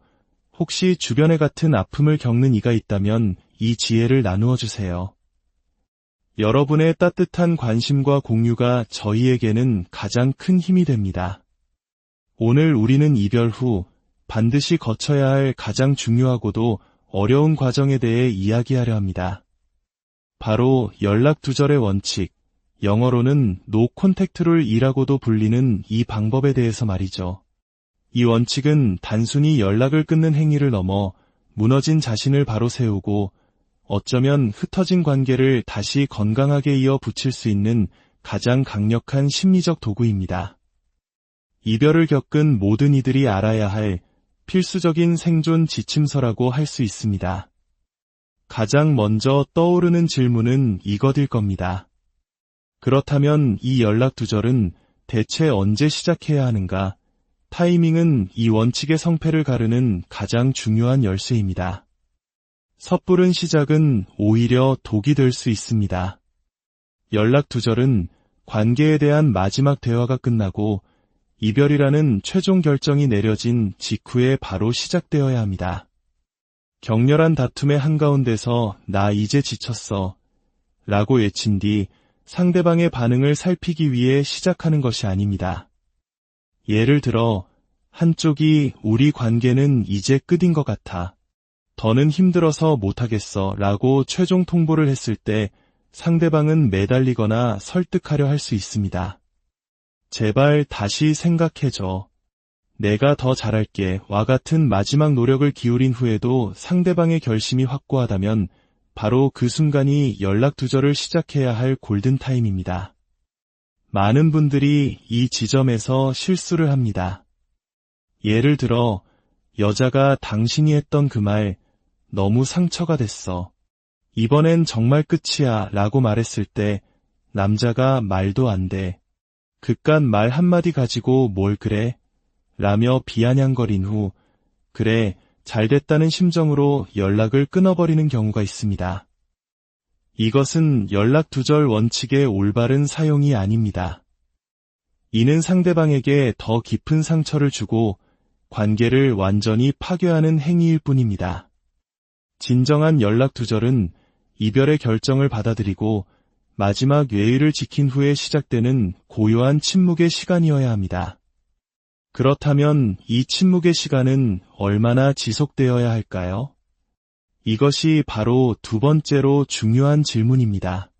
혹시 주변에 같은 아픔을 겪는 이가 있다면 이 지혜를 나누어 주세요. 여러분의 따뜻한 관심과 공유가 저희에게는 가장 큰 힘이 됩니다. 오늘 우리는 이별 후 반드시 거쳐야 할 가장 중요하고도 어려운 과정에 대해 이야기하려 합니다. 바로 연락 두절의 원칙, 영어로는 No Contact Rule이라고도 불리는 이 방법에 대해서 말이죠. 이 원칙은 단순히 연락을 끊는 행위를 넘어 무너진 자신을 바로 세우고 어쩌면 흩어진 관계를 다시 건강하게 이어 붙일 수 있는 가장 강력한 심리적 도구입니다. 이별을 겪은 모든 이들이 알아야 할 필수적인 생존 지침서라고 할 수 있습니다. 가장 먼저 떠오르는 질문은 이것일 겁니다. 그렇다면 이 연락 두절은 대체 언제 시작해야 하는가? 타이밍은 이 원칙의 성패를 가르는 가장 중요한 열쇠입니다. 섣부른 시작은 오히려 독이 될 수 있습니다. 연락 두절은 관계에 대한 마지막 대화가 끝나고 이별이라는 최종 결정이 내려진 직후에 바로 시작되어야 합니다. 격렬한 다툼의 한가운데서 나 이제 지쳤어 라고 외친 뒤 상대방의 반응을 살피기 위해 시작하는 것이 아닙니다. 예를 들어 한쪽이 우리 관계는 이제 끝인 것 같아. 더는 힘들어서 못하겠어 라고 최종 통보를 했을 때 상대방은 매달리거나 설득하려 할 수 있습니다. 제발 다시 생각해줘. 내가 더 잘할게 와 같은 마지막 노력을 기울인 후에도 상대방의 결심이 확고하다면 바로 그 순간이 연락 두절을 시작해야 할 골든타임입니다. 많은 분들이 이 지점에서 실수를 합니다. 예를 들어 여자가 당신이 했던 그 말 너무 상처가 됐어. 이번엔 정말 끝이야 라고 말했을 때 남자가 말도 안 돼. 그깟 말 한마디 가지고 뭘 그래? 라며 비아냥거린 후 그래 잘됐다는 심정으로 연락을 끊어버리는 경우가 있습니다. 이것은 연락 두절 원칙의 올바른 사용이 아닙니다. 이는 상대방에게 더 깊은 상처를 주고 관계를 완전히 파괴하는 행위일 뿐입니다. 진정한 연락 두절은 이별의 결정을 받아들이고 마지막 예의를 지킨 후에 시작되는 고요한 침묵의 시간이어야 합니다. 그렇다면 이 침묵의 시간은 얼마나 지속되어야 할까요? 이것이 바로 두 번째로 중요한 질문입니다.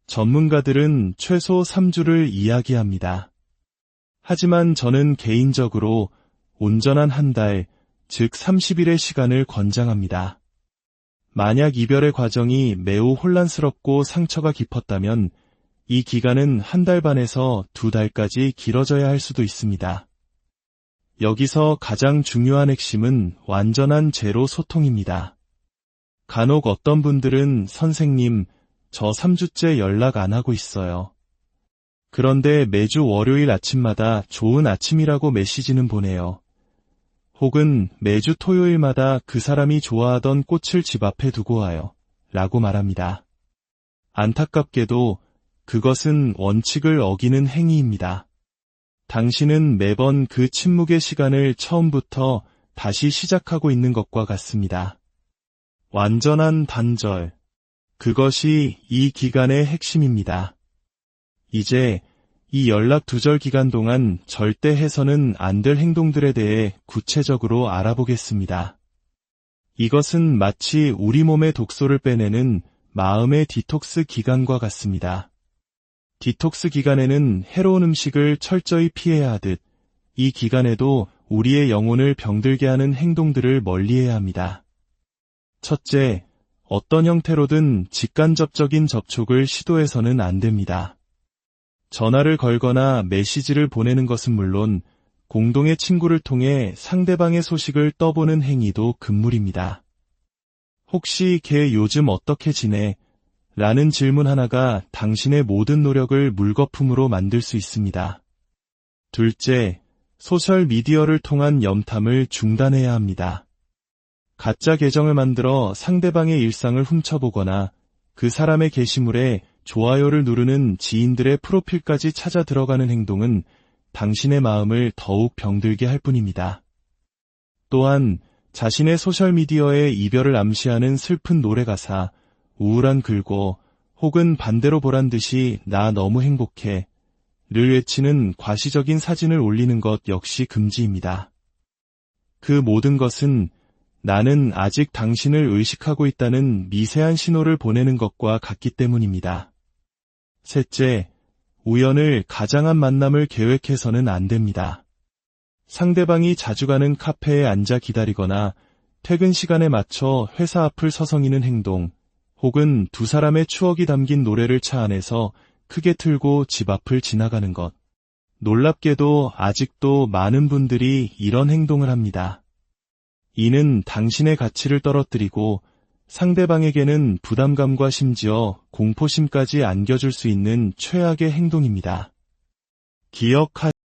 전문가들은 최소 3주를 이야기합니다. 하지만 저는 개인적으로 온전한 한 달, 즉 30일의 시간을 권장합니다. 만약 이별의 과정이 매우 혼란스럽고 상처가 깊었다면 이 기간은 한 달 반에서 2달까지 길어져야 할 수도 있습니다. 여기서 가장 중요한 핵심은 완전한 제로 소통입니다. 간혹 어떤 분들은 선생님, 저 3주째 연락 안 하고 있어요. 그런데 매주 월요일 아침마다 좋은 아침이라고 메시지는 보내요. 혹은 매주 토요일마다 그 사람이 좋아하던 꽃을 집 앞에 두고 와요. 라고 말합니다. 안타깝게도 그것은 원칙을 어기는 행위입니다. 당신은 매번 그 침묵의 시간을 처음부터 다시 시작하고 있는 것과 같습니다. 완전한 단절. 그것이 이 기간의 핵심입니다. 이제 이 연락 두절 기간 동안 절대 해서는 안 될 행동들에 대해 구체적으로 알아보겠습니다. 이것은 마치 우리 몸의 독소를 빼내는 마음의 디톡스 기간과 같습니다. 디톡스 기간에는 해로운 음식을 철저히 피해야 하듯 이 기간에도 우리의 영혼을 병들게 하는 행동들을 멀리해야 합니다. 첫째, 어떤 형태로든 직간접적인 접촉을 시도해서는 안 됩니다. 전화를 걸거나 메시지를 보내는 것은 물론 공동의 친구를 통해 상대방의 소식을 떠보는 행위도 금물입니다. 혹시 걔 요즘 어떻게 지내? 라는 질문 하나가 당신의 모든 노력을 물거품으로 만들 수 있습니다. 둘째, 소셜미디어를 통한 염탐을 중단해야 합니다. 가짜 계정을 만들어 상대방의 일상을 훔쳐보거나 그 사람의 게시물에 좋아요를 누르는 지인들의 프로필까지 찾아 들어가는 행동은 당신의 마음을 더욱 병들게 할 뿐입니다. 또한 자신의 소셜미디어에 이별을 암시하는 슬픈 노래 가사, 우울한 글고 혹은 반대로 보란 듯이 나 너무 행복해 를 외치는 과시적인 사진을 올리는 것 역시 금지입니다. 그 모든 것은 나는 아직 당신을 의식하고 있다는 미세한 신호를 보내는 것과 같기 때문입니다. 셋째, 우연을 가장한 만남을 계획해서는 안 됩니다. 상대방이 자주 가는 카페에 앉아 기다리거나 퇴근 시간에 맞춰 회사 앞을 서성이는 행동, 혹은 두 사람의 추억이 담긴 노래를 차 안에서 크게 틀고 집 앞을 지나가는 것. 놀랍게도 아직도 많은 분들이 이런 행동을 합니다. 이는 당신의 가치를 떨어뜨리고 상대방에게는 부담감과 심지어 공포심까지 안겨줄 수 있는 최악의 행동입니다. 기억하십시오.